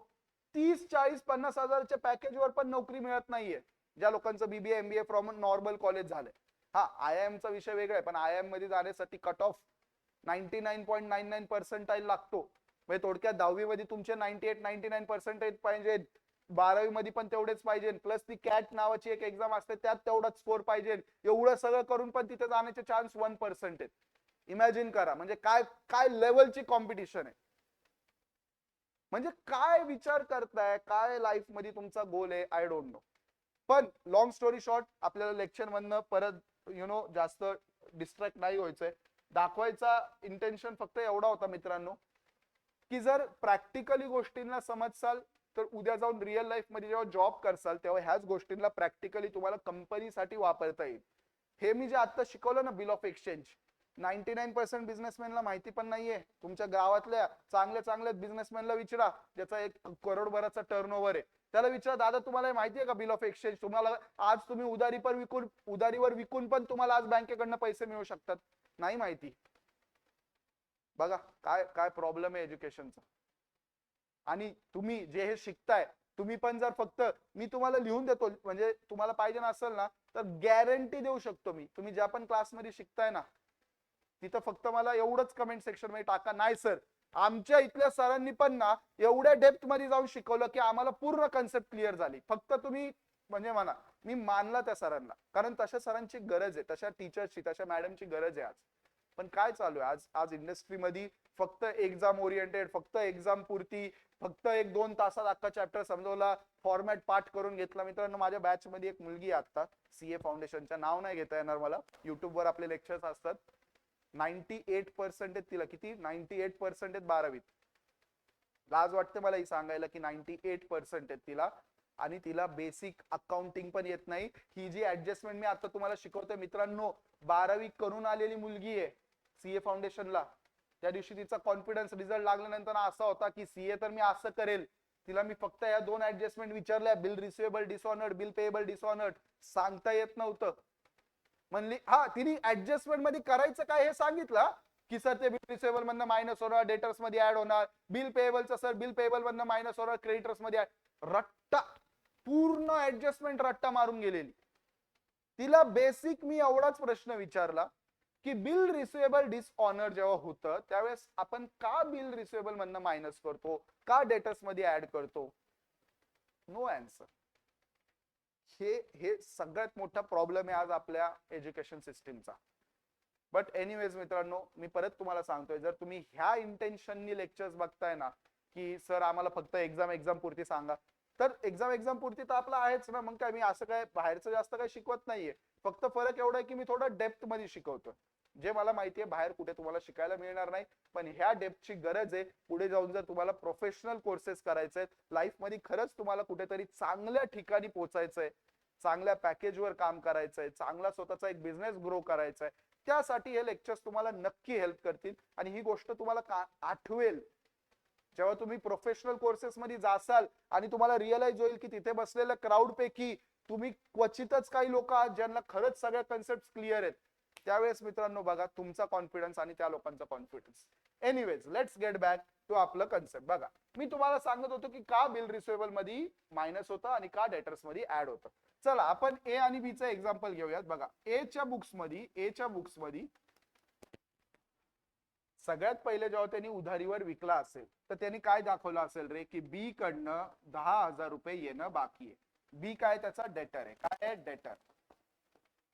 30, 40, 50 हजारच्या पॅकेजवर पण नोकरी मिळत नाहीये ज्या लोकांचं BBA, MBA from normal college झालंय. हा, आयआयएम चा विषय वेगळा आहे, पण आयआयएम मध्ये जाण्यासाठी कट ऑफ 99.99% लागतो. म्हणजे थोडक्यात 10वी मध्ये तुमचे 98-99% पाहिजे, 12वी मध्ये पण तेवढेच पाहिजे, प्लस ती कॅट नावाची एक एक्झाम असते त्यात तेवढाच स्कोर पाहिजे. एवढं सगळं करून पण तिथे जाण्याचे चान्स 1% आहेत. इमॅजिन करा, म्हणजे काय काय लेवलची कॉम्पिटिशन आहे. म्हणजे काय विचार करताय, काय लाईफ मध्ये तुमचा गोल आहे, आय डोंट नो. पण लॉंग स्टोरी शॉर्ट, आपल्याला लेक्चर मधनं परत जास्त डिस्ट्रॅक्ट नाही व्हायचंय. दाखवायचा इंटेन्शन फक्त एवढा होता मित्रांनो, की जर प्रॅक्टिकली गोष्टींना समजसाल तर उद्या जाऊन रिअल लाईफ मध्ये जेव्हा जॉब करसाल तेव्हा ह्याच गोष्टींना प्रॅक्टिकली तुम्हाला कंपनीसाठी वापरता येईल. हे मी जे आता शिकवलं ना, बिल ऑफ एक्सचेंज, 99% बिझनेसमॅनला माहिती पण नाहीये. तुमच्या गावातल्या चांगल्या बिझनेसमॅनला विचारा, ज्याचा 1 करोडभराचा टर्नओव्हर आहे, त्याला विचारा दादा तुम्हाला माहितीये का बिल ऑफ एक्सचेंज, तुम्हाला आज तुम्ही उधारीवर विकून पण तुम्हाला आज बँकेकडनं पैसे मिळू शकतात. नाही माहिती. बघा काय काय प्रॉब्लेम आहे एज्युकेशनचा. आणि तुम्ही जे हे शिकताय, तुम्ही पण जर फक्त मी तुम्हाला लिहून देतो, म्हणजे तुम्हाला पाहिजे असेल ना तर गॅरंटी देऊ शकतो मी, तुम्ही ज्या पण क्लासमध्ये शिकताय ना तिथं फक्त मला एवढंच कमेंट सेक्शन मध्ये टाका, नाही सर आमच्या इथल्या सरांनी पण ना एवढ्या डेप्थ मध्ये जाऊन शिकवलं की आम्हाला पूर्ण कन्सेप्ट क्लिअर झाली. फक्त तुम्ही म्हणजे म्हणा, मी मानला त्या सरांना, कारण तशा सरांची गरज आहे, तशा टीचरची, तशा मॅडमची गरज आहे आज. पण काय चालू आहे आज इंडस्ट्रीमध्ये, फक्त एक्झाम ओरिएंटेड, फक्त एक्झाम पुरती, फक्त 1-2 तासात अख्खा चॅप्टर समजवला, फॉर्मॅट पाठ करून घेतला. मित्रांनो, माझ्या बॅच मध्ये एक मुलगी आहे आता, सीए फाउंडेशनच्या, नाव नाही घेता येणार मला, युट्यूबवर आपले लेक्चर्स असतात, 98% आहेत तिला. किती? 98% आहेत 12वीत. लाज वाटते मला ही सांगायला की 98% आहेत तिला, आणि तिला बेसिक अकाउंटिंग पण येत नाही. ही जी ऍडजस्टमेंट मी आता तुम्हाला शिकवतोय मित्रांनो, 12वी करून आलेली मुलगी आहे सीए फाउंडेशनला. त्या दिवशी तिचा कॉन्फिडन्स रिझल्ट लागल्यानंतर असा होता की सीए तर मी असं करेल, तिला मी फक्त या 2 ऍडजस्टमेंट विचारल्या, bill receivable dishonoured, bill payable dishonoured, सांगता येत नव्हतं. म्हणली हा, तिने ऍडजस्टमेंट मध्ये करायचं काय हे सांगितलं की सर ते बिल रिसिवेबल मधनं मायनस होणार, डेटर्स मध्ये ऍड होणार, बिल पेएबलचं सर बिल पेएबल मधनं मायनस होणार, क्रेडिटर्स मध्ये रट्टा, पूर्ण ऍडजस्टमेंट रट्टा मारून गेलेली. तिला बेसिक मी एवढाच प्रश्न विचारला की बिल रिसिवेबल डिसऑनर जेव्हा होतं त्यावेळेस आपण का बिल रिसिवेबल मधनं मायनस करतो, का डेटर्स मध्ये ऍड करतो? No answer. हे सगळ्यात मोठा प्रॉब्लेम आहे आज आपल्या एज्युकेशन सिस्टीमचा. बट एनिवेज मित्रांनो, मी परत तुम्हाला सांगतोय, जर तुम्ही ह्या इंटेन्शननी लेक्चर्स बघताय ना की सर आम्हाला फक्त एक्झाम पुरती सांगा, तर एक्झाम पुरती तर आपला आहेच ना. मग काय मी असं काय बाहेरचं जास्त काय शिकवत नाहीये. फक्त फरक एवढा आहे की मी थोडं डेप्थ मध्ये शिकवतो. जे मला माहितीये बाहेर कुठे तुम्हाला शिकायला मिळणार नाही, पण ह्या डेप्थची गरज आहे पुढे जाऊन. जर तुम्हाला प्रोफेशनल कोर्सेस करायचे आहेत लाईफ मध्ये, खरंच तुम्हाला कुठेतरी चांगल्या ठिकाणी पोहोचायचंय, चांगल्या पॅकेजवर काम करायचंय, चांगला स्वतःचा एक बिझनेस ग्रो करायचा आहे, त्यासाठी हे लेक्चर्स तुम्हाला नक्की हेल्प करतील. आणि ही गोष्ट तुम्हाला आठवेल जेव्हा तुम्ही प्रोफेशनल कोर्सेस मध्ये जासाल आणि तुम्हाला रिअलाइज होईल की तिथे बसलेल्या क्राऊड पैकी तुम्ही क्वचितच काही लोक आहात ज्यांना खरंच सगळ्या कन्सेप्ट क्लिअर आहेत. त्यावेळेस मित्रांनो बघा तुमचा कॉन्फिडन्स आणि त्या लोकांचा confidence. Anyways let's get back to आपलं कन्सेप्ट. बघा मी तुम्हाला सांगत होतो की का बिल रिसिवेबल मध्ये मायनस होतं आणि का डेटर्स मध्ये ऍड होतं. चला आपण ए आणि बी चं एक्झाम्पल घेऊयात. बघा ए च्या बुक्स मध्ये सगळ्यात पहिले जेव्हा त्यांनी उधारीवर विकला असेल तर त्यांनी काय दाखवलं असेल रे, की बी कडनं 10,000 रुपये येणं बाकी आहे. बी काय त्याचा डेटर आहे, काय आहे डेटर,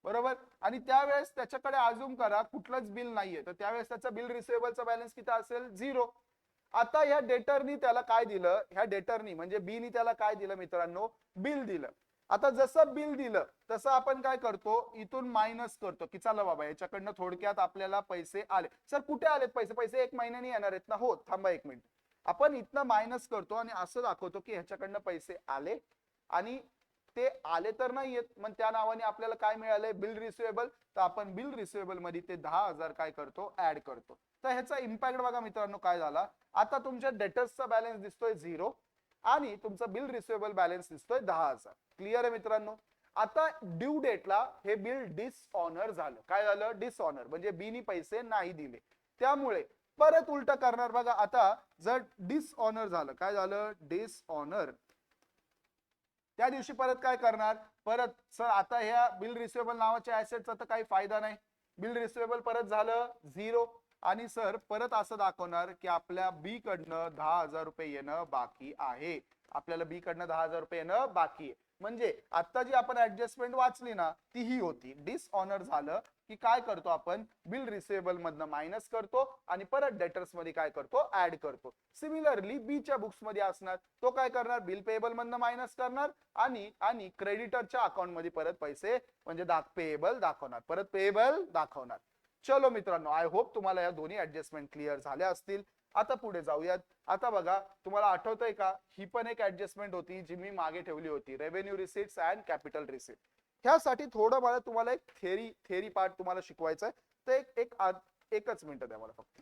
बरोबर. आणि त्यावेळेस त्याच्याकडे अजून करा कुठलंच बिल नाहीये, तर त्यावेळेस त्याचा बिल रिसिवेबलचा बॅलन्स किती असेल, 0. आता ह्या डेटरनी त्याला काय दिलं, ह्या डेटरनी म्हणजे बीनी त्याला काय दिलं मित्रांनो, बिल दिलं. आता जसं बिल दिलं तसं आपण काय करतो, इथून मायनस करतो की चला बाबा याच्याकडनं थोडक्यात आपल्याला पैसे आले. सर कुठे आलेत पैसे, पैसे 1 महिन्याने येणार आहेत ना, हो थांबा 1 मिनिट. आपण इथनं मायनस करतो आणि असं दाखवतो की ह्याच्याकडनं पैसे आले आणि ते आले तर नाहीयेत, मग त्या नावाने आपल्याला काय मिळालंय, बिल रिसिवेबल. तर आपण बिल रिसिवेबल मध्ये ते 10,000 काय करतो, ऍड करतो. तर ह्याचा इम्पॅक्ट बघा मित्रांनो काय झाला. आता तुमच्या डेटर्सचा बॅलन्स दिसतोय 0 आणि तुमचा बिल रिसिवेबल बॅलन्स दिसतोय 10,000. क्लिअर आहे मित्रांनो. आता ड्यू डेटला हे बिल डिसऑनर झालं. काय झालं, डिसऑनर म्हणजे बीनी पैसे नाही दिले. त्यामुळे परत उलट करणार बघा. आता जर डिसऑनर झालं, काय झालं, डिसऑनर, त्या दिवशी परत काय करणार, परत सर आता ह्या बिल रिसिवेबल नावाच्या ऍसेटचा तर काही फायदा नाही, बिल रिसिवेबल परत झालं 0. आणि सर परत असं दाखवणार की आपल्या बी कडनं 10,000 रुपये येणं बाकी आहे, आपल्याला बी कडनं 10,000 रुपये येणं बाकी आहे. म्हणजे आता जी आपण ऍडजस्टमेंट वाचली ना ती ही होती. डिसऑनर झालं की काय करतो आपण, बिल रिसिवेबल मधनं मायनस करतो आणि परत डेटर्स मध्ये काय करतो, ऍड करतो. सिमिलरली बी च्या बुक्स मध्ये असणार, तो काय करणार, बिल पेएबल मधनं मायनस करणार आणि क्रेडिटरच्या अकाउंट मध्ये परत पैसे म्हणजे पेएबल दाखवणार, परत पेएबल दाखवणार. चलो मित्रांनो, आय होप तुम्हाला या दोन्ही ऍडजस्टमेंट क्लिअर झाल्या असतील. आता पुढे जाऊयात. आता बघा तुम्हाला आठवतंय का, ही पण एक ऍडजस्टमेंट होती जी मी मागे ठेवली होती, revenue receipts and capital receipt. ह्यासाठी थोडं मला तुम्हाला एक थेरी पार्ट तुम्हाला शिकवायचा आहे. तर एकच मिनिट द्या मला फक्त.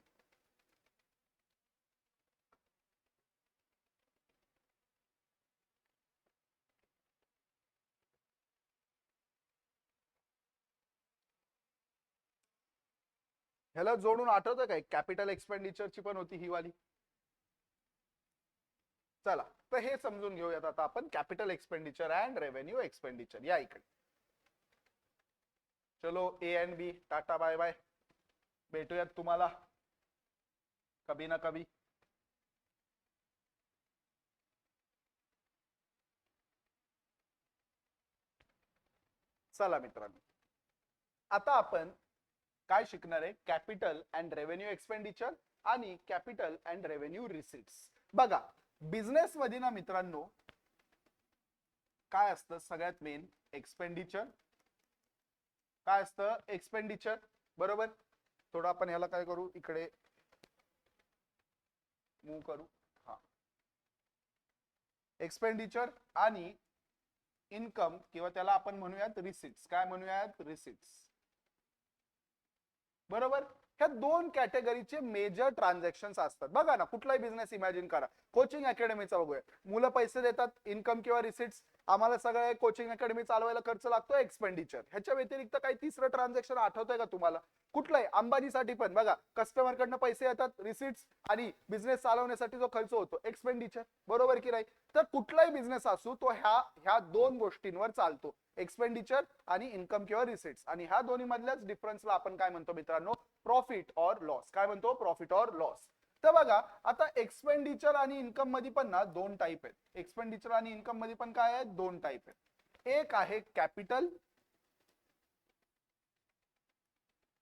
ह्याला जोडून आठवतं काय, कॅपिटल एक्सपेंडिचरची पण होती ही वाली. चला तर हे समजून घेऊयात आता आपण, capital expenditure and revenue expenditure. या इकडे चलो, A and B tata bye bye, भेटूयात तुम्हाला कभी ना कभी. चला मित्रांनो, आता आपण काय शिकणार आहे, कॅपिटल अँड रेव्हेन्यू एक्सपेंडिचर आणि कॅपिटल अँड रेव्हेन्यू रिसिट्स. बघा बिझनेस मध्ये ना मित्रांनो काय असतं, सगळ्यात मेन एक्सपेंडिचर. काय असतं, एक्सपेंडिचर, बरोबर. थोडं आपण ह्याला काय करू, इकडे मूव करू. हा, एक्सपेंडिचर आणि इन्कम किंवा त्याला आपण म्हणूयात रिसिट्स. काय म्हणूयात, रिसिट्स, बरोबर. ह्या दोन कॅटेगरीचे मेजर ट्रान्झॅक्शन असतात. बघा ना कुठलाही बिझनेस इमॅजिन करा, कोचिंग अकॅडमीचा बघूया. मुलं पैसे देतात, इन्कम किंवा रिसिट्स, आम्हाला सगळं कोचिंग अकॅडमी चालवायला खर्च लागतो एक्सपेंडिचर. ह्याच्या व्यतिरिक्त काही तिसरं ट्रान्झॅक्शन आठवतंय का तुम्हाला? कुठलंय? अंबानीसाठी पण बघा, कस्टमर कडनं पैसे येतात, रिसिट्स, आणि बिझनेस चालवण्यासाठी जो खर्च होतो एक्सपेंडिचर, बरोबर की नाही? तर कुठलाही बिझनेस असू तो ह्या दोन गोष्टींवर चालतो, एक्सपेंडिचर आणि इन्कम किंवा रिसिट्स. आणि ह्या दोन्ही मधल्याच डिफरन्सला आपण काय म्हणतो मित्रांनो? Profit or loss. काय म्हणतो? Profit or loss. तर बघा, आता एक्सपेंडिचर आणि इन्कम मध्ये पण ना दोन टाईप आहेत. एक्सपेंडिचर आणि इन्कम मध्ये पण काय आहेत? दोन टाईप आहेत. एक आहे कॅपिटल,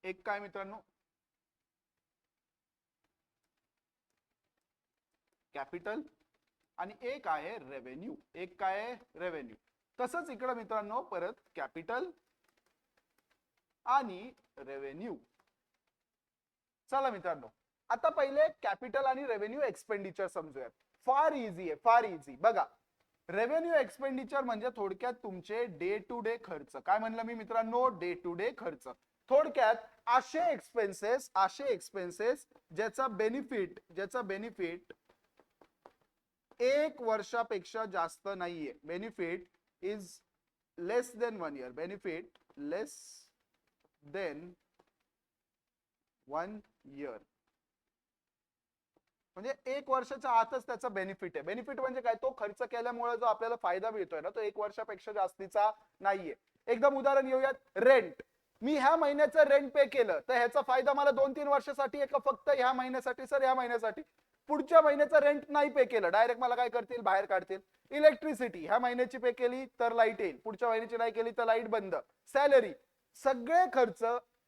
एक काय मित्रांनो? कॅपिटल, आणि एक आहे रेव्हेन्यू. एक काय आहे? रेव्हेन्यू. तसंच इकडे मित्रांनो परत कॅपिटल आणि रेव्हेन्यू. चला मित्रांनो, आता पहिले कॅपिटल आणि रेव्हेन्यू एक्सपेंडिचर समजूयात. फार इझी आहे, फार इझी. बघा, रेव्हेन्यू एक्सपेंडिचर म्हणजे थोडक्यात तुमचे डे टू डे खर्च. काय म्हणलं मी मित्रांनो? डे टू डे खर्च. थोडक्यात असे एक्सपेन्सेस ज्याचा बेनिफिट एक वर्षापेक्षा जास्त नाहीये. Benefit is less than 1 year. Benefit less than 1 year. म्हणजे एक वर्षाच्या आतच त्याचा बेनिफिट आहे. बेनिफिट म्हणजे काय? तो खर्च केल्यामुळे जो आपल्याला फायदा मिळतोय ना, तो एक वर्षापेक्षा जास्तीचा नाहीये. एकदम उदाहरण घेऊयात. रेंट. मी ह्या महिन्याचं रेंट पे केलं तर ह्याचा फायदा मला 2-3 वर्षासाठी आहे का फक्त ह्या महिन्यासाठी? सर ह्या महिन्यासाठी. पुढच्या महिन्याचं रेंट नाही पे केलं, डायरेक्ट मला काय करतील? बाहेर काढतील. इलेक्ट्रिसिटी ह्या महिन्याची पे केली तर लाईट येईल, पुढच्या महिन्याची नाही केली तर लाईट बंद. सॅलरी. सगळे खर्च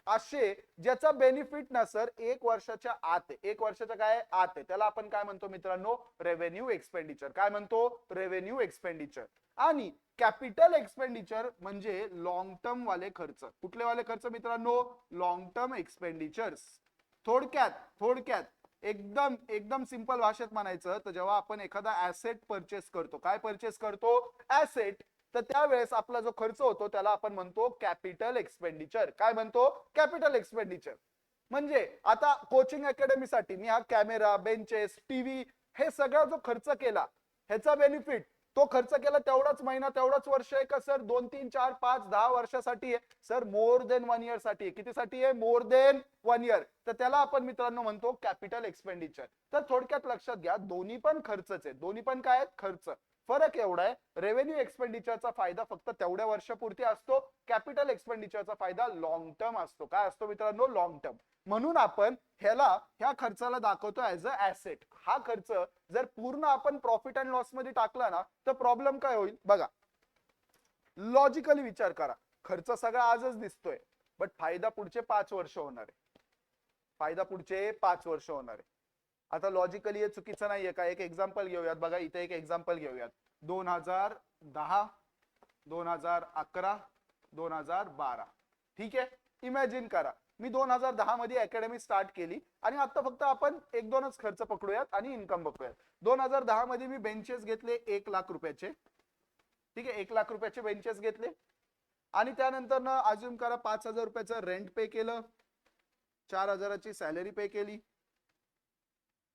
असे ज्याचा बेनिफिट ना सर एक वर्षाच्या आत आहे. एक वर्षाच्या काय आत आहे, त्याला आपण काय म्हणतो मित्रांनो? Revenue expenditure. काय म्हणतो? Revenue expenditure. आणि कॅपिटल एक्सपेंडिचर म्हणजे लॉंग टर्म वाले खर्च. कुठले वाले खर्च मित्रांनो? Long term expenditures. थोडक्यात एकदम एकदम सिंपल भाषेत म्हणायचं तर जेव्हा आपण एखादा ऍसेट परचेस करतो, काय परचेस करतो? ऍसेट. तर त्यावेळेस आपला जो खर्च होतो त्याला आपण म्हणतो कॅपिटल एक्सपेंडिचर. काय म्हणतो? Capital expenditure. म्हणजे आता कोचिंग अकॅडमीसाठी मी हा कॅमेरा, बेंचेस, टीव्ही हे सगळा जो खर्च केला, ह्याचा बेनिफिट तो खर्च केला तेवढाच महिना तेवढाच वर्ष आहे का सर? 2, 3, 4, 5, 10 वर्षासाठी आहे सर? मोर देन 1 year साठी आहे. कितीसाठी आहे? More than 1 year. तर त्याला आपण मित्रांनो म्हणतो कॅपिटल एक्सपेंडिचर. तर थोडक्यात लक्षात घ्या, दोन्ही पण खर्चच आहे. दोन्ही पण काय आहेत? खर्च. फरक एवढा आहे, रेव्हेन्यू एक्सपेंडिचरचा फायदा फक्त तेवढ्या वर्षापुरती असतो, कॅपिटल एक्सपेंडिचरचा फायदा लॉंग टर्म असतो. काय असतो मित्रांनो? Long term. म्हणून आपण ह्या खर्चाला दाखवतो ऍज अ ऍसेट. हा खर्च जर पूर्ण आपण प्रॉफिट अँड लॉस मध्ये टाकला ना तर प्रॉब्लेम काय होईल? बघा, लॉजिकली विचार करा. खर्च सगळा आजच दिसतोय, बट फायदा पुढचे 5 वर्ष होणार आहे. फायदा पुढचे 5 वर्ष होणार आहे. आता लॉजिकली हे चुकीचं नाहीये का? एक एक्झाम्पल घेऊयात. बघा इथे एक एक्झाम्पल घेऊयात. 2010, 2011, 2012. ठीक आहे. इमॅजिन करा, मी 2010 मध्ये अकॅडमी स्टार्ट केली आणि आता फक्त आपण 1-2च खर्च पकडूयात आणि इन्कम बघूयात. 2010 मध्ये मी बेंचेस घेतले 1 लाख रुपयाचे. ठीक आहे, 1 लाख रुपयाचे बेंचेस घेतले आणि त्यानंतर ना अज्युम करा 5,000 रुपयाचं रेंट पे केलं, 4,000ची सॅलरी पे केली.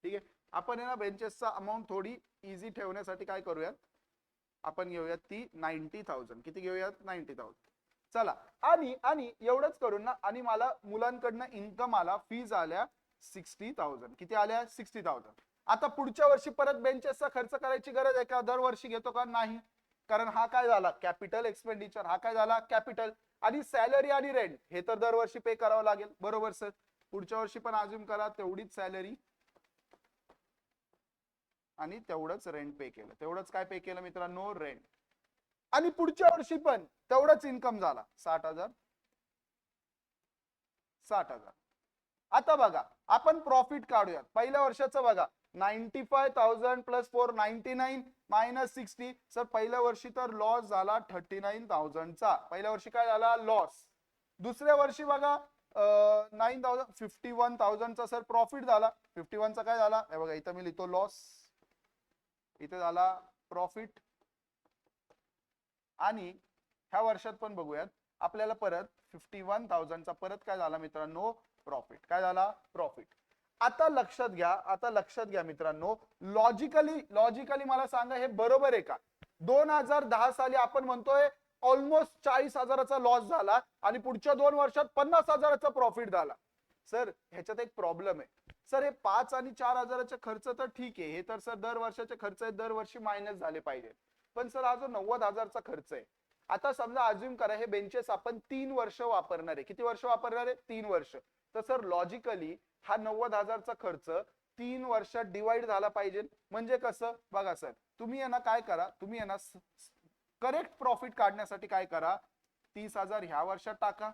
ठीक आहे. आपण ना बेंचेसचा अमाऊंट थोडी इझी ठेवण्यासाठी काय करूयात, आपण घेऊयात ती 90,000. किती घेऊयात? 90,000. चला, आणि एवढंच करून ना, आणि मला मुलांकडनं इन्कम आला, फीज आल्या 60,000. किती आल्या? 60,000. आता पुढच्या वर्षी परत बेंचेसचा खर्च करायची गरज आहे का? दरवर्षी घेतो का? नाही. कारण हा काय झाला? Capital expenditure. हा काय झाला? कॅपिटल. आणि सॅलरी आणि रेंट हे तर दरवर्षी पे करावं लागेल, बरोबर सर? पुढच्या वर्षी पण अज्युम करा तेवढीच सॅलरी आणि तेवढंच रेंट पे केलं. तेवढंच काय पे केलं मित्रांनो? रेंट. आणि पुढच्या वर्षी पण तेवढंच इन्कम झाला, 60,000. 60,000. आता बघा, आपण प्रॉफिट काढूयात. पहिल्या वर्षाचं बघा, 95,000 प्लस 499 मायनस 60. सर पहिल्या वर्षी तर लॉस झाला 39,000 चा. पहिल्या वर्षी काय झाला? लॉस. दुसऱ्या वर्षी बघा 51,000 चा सर प्रॉफिट झाला. 51 चा काय झाला? हे बघा इथं मी लिहितो लॉस, इथे झाला प्रॉफिट. आणि ह्या वर्षात पण बघूयात, आपल्याला परत 51,000 चा परत काय झाला मित्रांनो? प्रॉफिट. काय झाला? प्रॉफिट. आता लक्षात घ्या मित्रांनो, लॉजिकली मला सांगा हे बरोबर आहे का? 2010 साली आपण म्हणतोय ऑलमोस्ट 40,000चा लॉस झाला आणि पुढच्या 2 वर्षात 50,000चा प्रॉफिट झाला. सर ह्याच्यात एक प्रॉब्लेम आहे. सर हे 5 आणि 4,000चे खर्च तर ठीक आहे, हे तर सर दर वर्षाचे खर्च आहे, दरवर्षी मायनस झाले पाहिजे. पण सर हा जो 90,000चा खर्च आहे, आता समजा अज्युम करा हे बेंचेस आपण 3 वर्ष वापरणार आहे. किती वर्ष वापरणार आहे? 3 वर्ष. तर सर लॉजिकली हा 90,000चा खर्च 3 वर्षात डिवाइड झाला पाहिजे. म्हणजे कसं बघा सर, तुम्ही यांना काय करा, तुम्ही यांना करेक्ट प्रॉफिट काढण्यासाठी काय करा, 30,000 ह्या वर्षात टाका,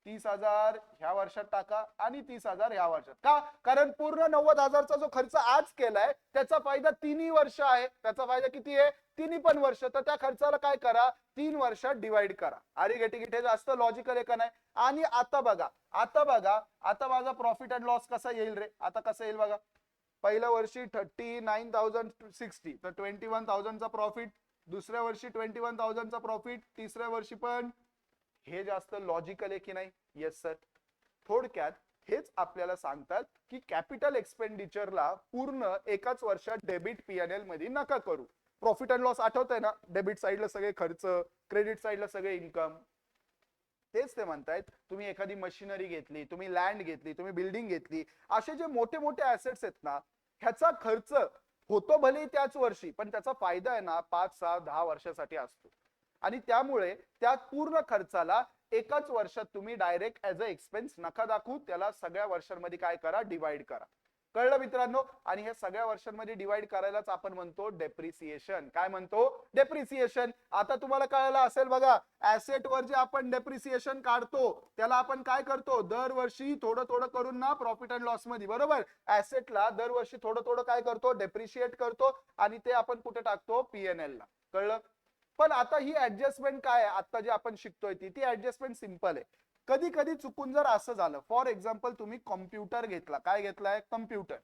30,000 ह्या वर्षात टाका आणि 30,000 ह्या वर्षात. का? कारण पूर्ण 90,000चा जो खर्च आज केलाय त्याचा फायदा 3 वर्ष आहे. त्याचा फायदा किती आहे? 3 पण वर्ष. तर त्या खर्चाला काय करा, 3 वर्षात डिवाइड करा. अरे गेटे जास्त लॉजिकल आहे का नाही? आणि आता बघा, आता माझा प्रॉफिट अँड लॉस कसा येईल रे? आता कसं येईल बघा, पहिल्या वर्षी 39,060, तर 21,000चा प्रॉफिट, दुसऱ्या वर्षी 21,000चा प्रॉफिट, तिसऱ्या वर्षी पण. हे जास्त लॉजिकल आहे की नाही? Yes sir. थोडक्यात हेच आपल्याला सांगतात की कॅपिटल एक्सपेंडिचरला पूर्ण एकाच वर्षात डेबिट पीएनएल मध्ये नका करू. प्रॉफिट अँड लॉस आठवतंय ना? डेबिट साइडला सगळे खर्च, क्रेडिट साइडला सगळे इन्कम. तेच ते म्हणतायत, तुम्ही एखादी मशिनरी घेतली, तुम्ही लँड घेतली, तुम्ही बिल्डिंग घेतली, असे जे मोठे मोठे ऍसेट्स आहेत ना, ह्याचा खर्च होतो भले त्याच वर्षी, पण त्याचा फायदा आहे ना 5, 6, 10 वर्षासाठी असतो. आणि त्यामुळे त्या पूर्ण खर्चाला एकाच वर्षात तुम्ही डायरेक्ट ऍज अ एक्सपेन्स नका दाखवू, त्याला सगळ्या वर्षांमध्ये काय करा, डिवाइड करा. कळलं मित्रांनो? आणि हे सगळ्या वर्षांमध्ये डिवाइड करायलाच आपण म्हणतो डेप्रिसिएशन. काय म्हणतो? डेप्रिसिएशन. आता तुम्हाला कळलं असेल बघा, ऍसेट वर जे आपण डेप्रिसिएशन काढतो त्याला आपण काय करतो, दरवर्षी थोडं थोडं करून ना प्रॉफिट अँड लॉस मध्ये, बरोबर, ऍसेटला दरवर्षी थोडं थोडं काय करतो, डेप्रिशिएट करतो आणि ते आपण कुठे टाकतो, पीएनएल ला. कळलं? पण आता ही ऍडजस्टमेंट काय आहे, आता जे आपण शिकतोय ती ऍडजस्टमेंट सिंपल आहे. कधी कधी चुकून जर असं झालं, फॉर एक्झाम्पल तुम्ही कॉम्प्युटर घेतला, काय घेतलाय, कम्प्युटर.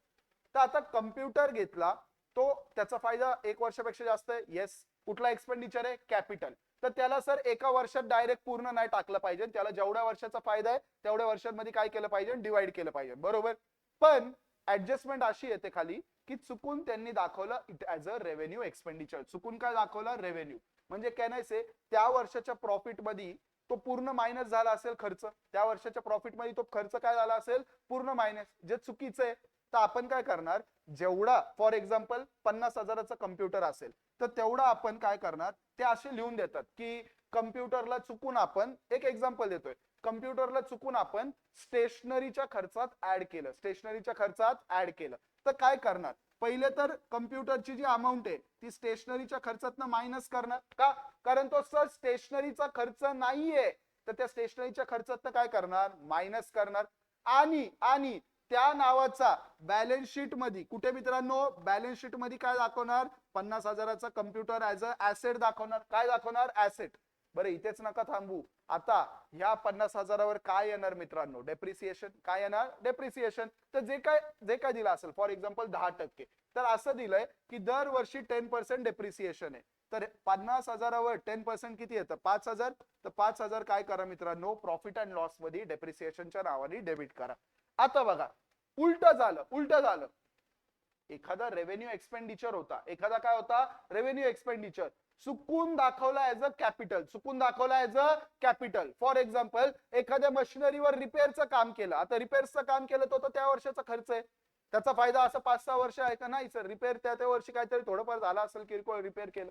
तर आता कम्प्युटर घेतला, तो त्याचा फायदा 1 वर्षापेक्षा जास्त आहे. येस. कुठला एक्सपेंडिचर आहे, कॅपिटल. तर त्याला सर एका वर्षात डायरेक्ट पूर्ण नाही टाकलं पाहिजे, त्याला जेवढ्या वर्षाचा फायदा आहे तेवढ्या वर्षांमध्ये काय केलं पाहिजे, डिवाइड केलं पाहिजे, बरोबर. पण ऍडजस्टमेंट अशी येते खाली की चुकून त्यांनी दाखवलं it as a revenue expenditure. चुकून काय दाखवलं, रेव्हेन्यू. म्हणजे काय नाही से, त्या वर्षाच्या प्रॉफिट मध्ये तो पूर्ण मायनस झाला असेल खर्च, त्या वर्षाच्या प्रॉफिट मध्ये तो खर्च काय झाला असेल, पूर्ण मायनस, जे चुकीचं आहे. तर आपण काय करणार, जेवढा फॉर एक्झाम्पल 50,000चा कम्प्युटर असेल तर तेवढा आपण काय करणार, ते असे लिहून देतात की कम्प्युटरला चुकून आपण, एक एक्झाम्पल देतोय, कम्प्युटरला चुकून आपण स्टेशनरीच्या खर्चात ऍड केलं, स्टेशनरीच्या खर्चात ऍड केलं. तर काय करणार, पहिले तर कम्प्युटरची जी अमाऊंट आहे ती स्टेशनरीच्या खर्चातनं मायनस करणार. का? कारण तो सर स्टेशनरीचा खर्च नाहीये, तर त्या स्टेशनरीच्या खर्चातनं काय करणार, मायनस करणार. आणि त्या नावाचा बॅलन्स शीट मध्ये कुठे मित्रांनो, बॅलन्स शीट मध्ये काय दाखवणार, 50,000चा कम्प्युटर ऍज अ ऍसेट दाखवणार. काय दाखवणार, ऍसेट. बरं इथेच नका थांबू, आता ह्या 50,000वर काय येणार मित्रांनो, डेप्रिसिएशन. काय येणार, डेप्रिसिएशन. तर जे काय दिलं असेल, फॉर एक्झाम्पल 10%, तर असं दिलंय की दरवर्षी 10% डेप्रिसिएशन आहे. तर 50,000वर 10% किती येतं, 5,000. तर 5,000 काय करा मित्रांनो, प्रॉफिट अँड लॉस मध्ये डेप्रिसिएशनच्या नावाने डेबिट करा. आता बघा, उलट झालं. एखादा रेव्हेन्यू एक्सपेंडिचर होता, एखादा काय होता, रेव्हेन्यू एक्सपेंडिचर, चुकून दाखवला ऍज अ कॅपिटल, चुकून दाखवला as a capital. For example एखाद्या मशिनरीवर रिपेअरचं काम केलं, आता रिपेअरचं काम केलं तो त्या वर्षाचा खर्च आहे, त्याचा फायदा असं 5-6 वर्ष आहे का, नाही सर. रिपेअर त्या वर्षी काहीतरी थोडंफार झालं असेल, किरकोळ रिपेअर केलं,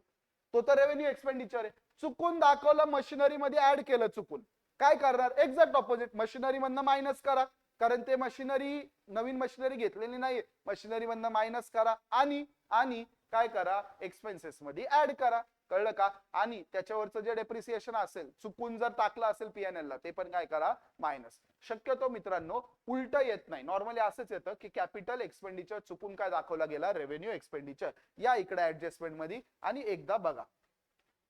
तो तर रेव्हेन्यू एक्सपेंडिचर आहे. चुकून दाखवलं, मशिनरी मध्ये ऍड केलं चुकून, काय करणार, एक्झॅक्ट ऑपोजिट, मशिनरी मधनं मायनस करा, कारण ते मशिनरी, नवीन मशिनरी घेतलेली नाही, मशिनरी मधनं मायनस करा आणि काय करा, एक्सपेन्सेस मध्ये ऍड करा. कळलं का? आणि त्याच्यावरचं जे डेप्रिसिएशन असेल, चुकून जर टाकलं असेल पीएनएल ला, ते पण काय करा, मायनस. शक्यतो मित्रांनो उलट येत नाही, नॉर्मली असंच येतं की कॅपिटल एक्सपेंडिचर चुकून काय दाखवला गेला, रेव्हेन्यू एक्सपेंडिचर. या इकडे ऍडजस्टमेंट मध्ये आणि एकदा बघा,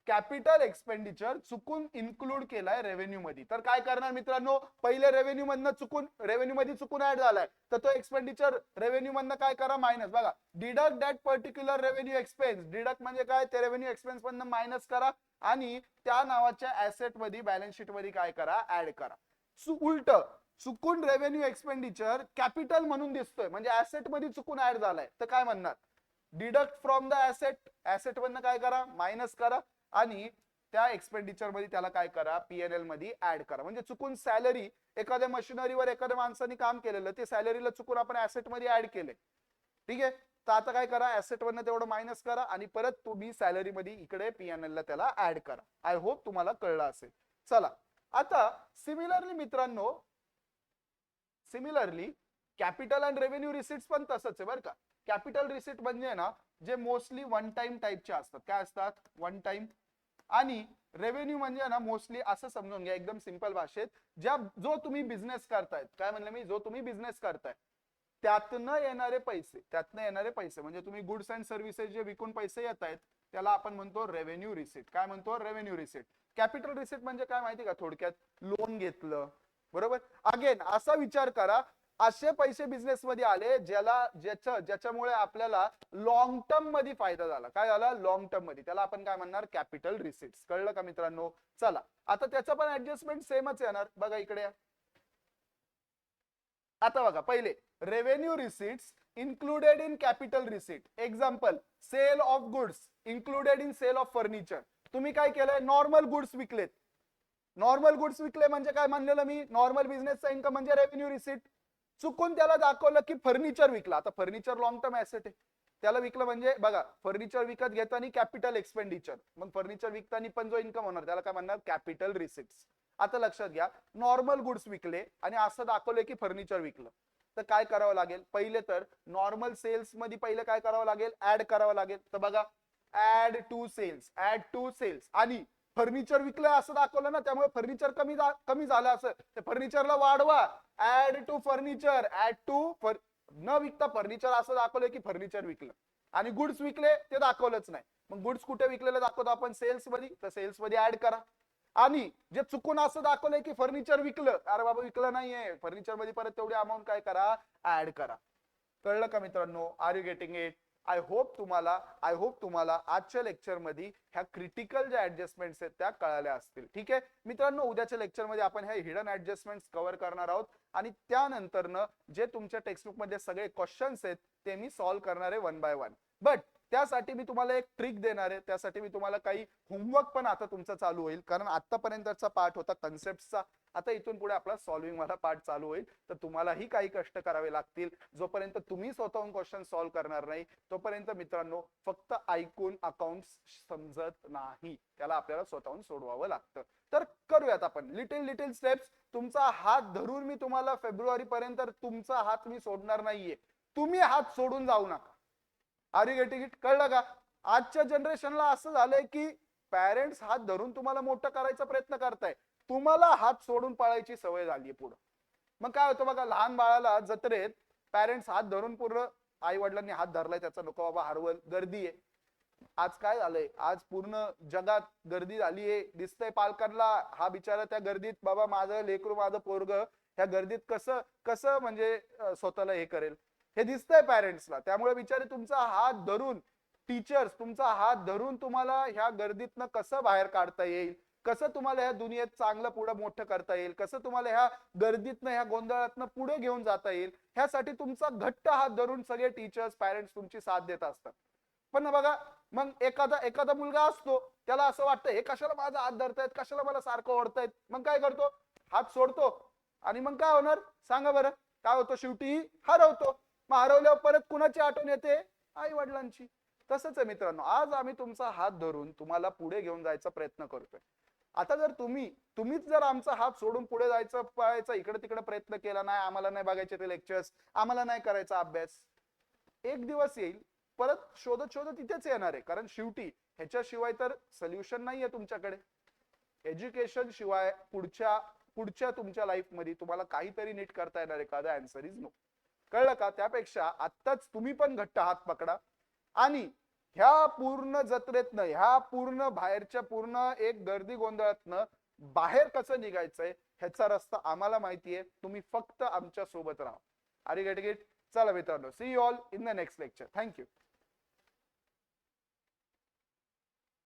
कॅपिटल एक्सपेंडिचर चुकून इन्क्लूड केलाय रेव्हेन्यू मध्ये, तर काय करणार मित्रांनो, पहिले रेव्हेन्यू मधनं चुकून, रेव्हेन्यू मध्ये चुकून ऍड झालाय, तर तो एक्सपेंडिचर रेव्हेन्यू मधनं काय करा, मायनस. बघा, deduct that particular revenue expense. Deduct म्हणजे काय, ते रेव्हेन्यू एक्सपेन्स मधनं मायनस करा आणि त्या नावाच्या ऍसेट मध्ये, बॅलन्स शीट मध्ये काय करा, ऍड करा. उलट चुकून रेव्हेन्यू एक्सपेंडिचर कॅपिटल म्हणून दिसतोय, म्हणजे ऍसेट मध्ये चुकून ऍड झालाय, तर काय म्हणणार, deduct from the asset, asset मधनं काय करा, मायनस करा, आणि त्या एक्सपेंडिचर मध्ये त्याला काय करा, पीएनएल मध्ये ऍड करा. म्हणजे चुकून सॅलरी, एखाद्या मशिनरीवर एखाद्या माणसाने काम केलेलं, ते सॅलरीला चुकून आपण ऍसेट मध्ये ऍड केले. ठीक आहे, तर आता काय करा, ऍसेट मधनं तेवढं मायनस करा आणि परत तुम्ही सॅलरी मध्ये इकडे पीएनएल ला त्याला ऍड करा. आय होप तुम्हाला कळलं असेल. चला, आता सिमिलरली मित्रांनो, similarly capital and revenue receipts पण तसंच आहे बरं का. कॅपिटल रिसिट म्हणजे ना जे मोस्टली वन टाइम टाइपचे असतात. काय असतात, वन टाइम. आणि रेव्हेन्यू म्हणजे ना मोस्टली असं समजून घ्या एकदम सिंपल भाषेत, जो तुम्ही बिझनेस करतायत, काय म्हणलं मी, जो तुम्ही बिझनेस करताय त्यातनं येणारे पैसे, म्हणजे तुम्ही गुड्स अँड सर्व्हिसेस जे विकून पैसे येत आहेत त्याला आपण म्हणतो रेव्हेन्यू रिसिट. काय म्हणतो, रेव्हेन्यू रिसिट. कॅपिटल रिसिट म्हणजे काय माहिती का, थोडक्यात लोन घेतलं, बरोबर. अगेन असा विचार करा, असे पैसे बिझनेस मध्ये आले ज्याच्यामुळे आपल्याला लॉंग टर्म मध्ये फायदा झाला. काय झाला, लॉंग टर्म मध्ये, त्याला आपण काय म्हणणार, कॅपिटल रिसिट्स. कळलं का मित्रांनो. चला, आता त्याचं पण ऍडजस्टमेंट सेमच येणार. बघा इकडे, आता बघा, पहिले revenue receipts included in capital receipt. Example, sale of goods included in sale of furniture. तुम्ही काय केलंय, नॉर्मल गुड्स विकलेत. नॉर्मल गुड्स विकले म्हणजे काय म्हणलेलं मी, नॉर्मल बिझनेसचा इन्कम म्हणजे रेव्हेन्यू रिसिट. चुकून त्याला दाखवलं की फर्निचर विकला. आता फर्निचर लॉंग टर्म ऍसेट आहे, त्याला विकलं म्हणजे बघा, फर्निचर विकत घेताना कॅपिटल एक्सपेंडिचर, मग फर्निचर विकताना पण जो इन्कम होणार त्याला काय म्हणणार, कॅपिटल रिसिट्स. आता लक्षात घ्या, नॉर्मल गुड्स विकले आणि असं दाखवलंय की फर्निचर विकलं, तर काय करावं लागेल, पहिले तर नॉर्मल सेल्स मध्ये पहिले काय करावं लागेल, ऍड करावं लागेल. तर बघा, ऍड टू सेल्स, आणि फर्निचर विकलंय असं दाखवलं ना, त्यामुळे फर्निचर कमी झालं असं, ते फर्निचरला वाढवा, ऍड टू फर्निचर, न विकता फर्निचर असं दाखवलंय की फर्निचर विकलं, आणि गुड्स विकले ते दाखवलंच नाही. मग गुड्स कुठे विकलेलं दाखवतो आपण, सेल्स मध्ये, तर सेल्स मध्ये ऍड करा. आणि जे चुकून असं दाखवलंय की फर्निचर विकलं, अरे बाबा विकलं नाहीये, फर्निचर मध्ये परत तेवढी अमाऊंट काय करा, ऍड करा. कळलं का मित्रांनो, are you getting it. I hope तुम्हाला आजच्या लेक्चर मध्ये ह्या क्रिटिकल ज्या ऍडजस्टमेंट्स आहेत त्या कळाल्या असतील. ठीक आहे मित्रांनो, उद्याच्या लेक्चर मध्ये आपण ह्या हिडन ऍडजस्टमेंट्स कव्हर करणार आहोत, आणि त्यानंतरनं जे तुमच्या टेक्स्टबुक मध्ये सगळे क्वेश्चन्स आहेत ते मी सॉल्व्ह करणार आहे वन बाय वन. बट त्यासाठी मी तुम्हाला एक ट्रिक देणार आहे, त्यासाठी मी तुम्हाला काही होमवर्क पण आता तुमचा चालू होईल, कारण आतापर्यंतचा पार्ट होता कन्सेप्टचा, आता इथून पुढे आपला सॉल्विंग वाला पार्ट चालू होईल. तर तुम्हालाही काही कष्ट करावे लागतील. जोपर्यंत तुम्ही स्वतःहून क्वेश्चन सॉल्व्ह करणार नाही तोपर्यंत मित्रांनो फक्त ऐकून अकाउंट्स समजत नाही, त्याला आपल्याला स्वतःहून सोडवावं लागतं. तर करूयात आपण लिटिल स्टेप्स. तुमचा हात धरून मी तुम्हाला फेब्रुवारी पर्यंत तुमचा हात मी सोडणार नाहीये, तुम्ही हात सोडून जाऊ नका. Are you getting it. कळलं का. आजच्या जनरेशनला असं झालंय की पॅरेंट्स हात धरून तुम्हाला मोठं करायचा प्रयत्न करताय, तुम्हाला हात सोडून पळायची सवय झाली पुढे. मग काय होतं बघा, लहान बाळाला जत्रेत पॅरेंट्स हात धरून पूर्ण, आई वडिलांनी हात धरलाय त्याचा नको बाबा हरवल, गर्दी आहे. आज काय झालंय, आज पूर्ण जगात गर्दी झालीये, दिसतंय पालकांना, हा बिचारा त्या गर्दीत, बाबा माझं लेकरू माझं पोरग ह्या गर्दीत कसं कसं म्हणजे स्वतःला हे करेल, हे दिसतंय पॅरेंट्सला. त्यामुळे बिचारे तुमचा हात धरून, टीचर्स तुमचा हात धरून तुम्हाला ह्या गर्दीतनं कसं बाहेर काढता येईल, कसं तुम्हाला ह्या दुनियेत चांगलं पुढे मोठं करता येईल, कसं तुम्हाला ह्या गर्दीतनं ह्या गोंधळातनं पुढे घेऊन जाता येईल, ह्यासाठी तुमचा घट्ट हात धरून सगळे टीचर्स पॅरेंट्स तुमची साथ देत असतात. पण बघा, मग एखादा मुलगा असतो, त्याला असं वाटतं हे कशाला माझा हात धरतायत, कशाला मला सारखं ओढतायत, मग काय करतो, हात सोडतो. आणि मग काय होणार सांगा बरं, काय होतं, शेवटी हरवतो. मग हरवल्यावर परत कुणाची आठवण येते, आई वडिलांची. तसंच आहे मित्रांनो, आज आम्ही तुमचा हात धरून तुम्हाला पुढे घेऊन जायचा प्रयत्न करतोय. आता जर तुम्हीच जर आमचा हात सोडून पुढे जायचं पळायचा इकडे तिकडे प्रयत्न केला, नाही आम्हाला नाही बघायचे ते लेक्चर्स, आम्हाला नाही करायचा अभ्यास, एक दिवस येईल परत शोधत तिथेच येणार आहे. कारण शेवटी ह्याच्याशिवाय तर सोल्युशन नाहीये तुमच्याकडे. एज्युकेशन शिवाय पुढच्या तुमच्या लाईफ मध्ये तुम्हाला काहीतरी नीट करता येणार आहे का, द आन्सर इज नो. कळलं का. त्यापेक्षा आत्ताच तुम्ही पण घट्ट हात पकडा, आणि ह्या पूर्ण जत्रेतनं, ह्या पूर्ण बाहेरच्या पूर्ण एक गर्दी गोंधळातनं बाहेर कसं निघायचंय ह्याचा रस्ता आम्हाला माहितीये, तुम्ही फक्त आमच्या सोबत राहा. Are you getting it. चला मित्रांनो, see you all in the next lecture. Thank you.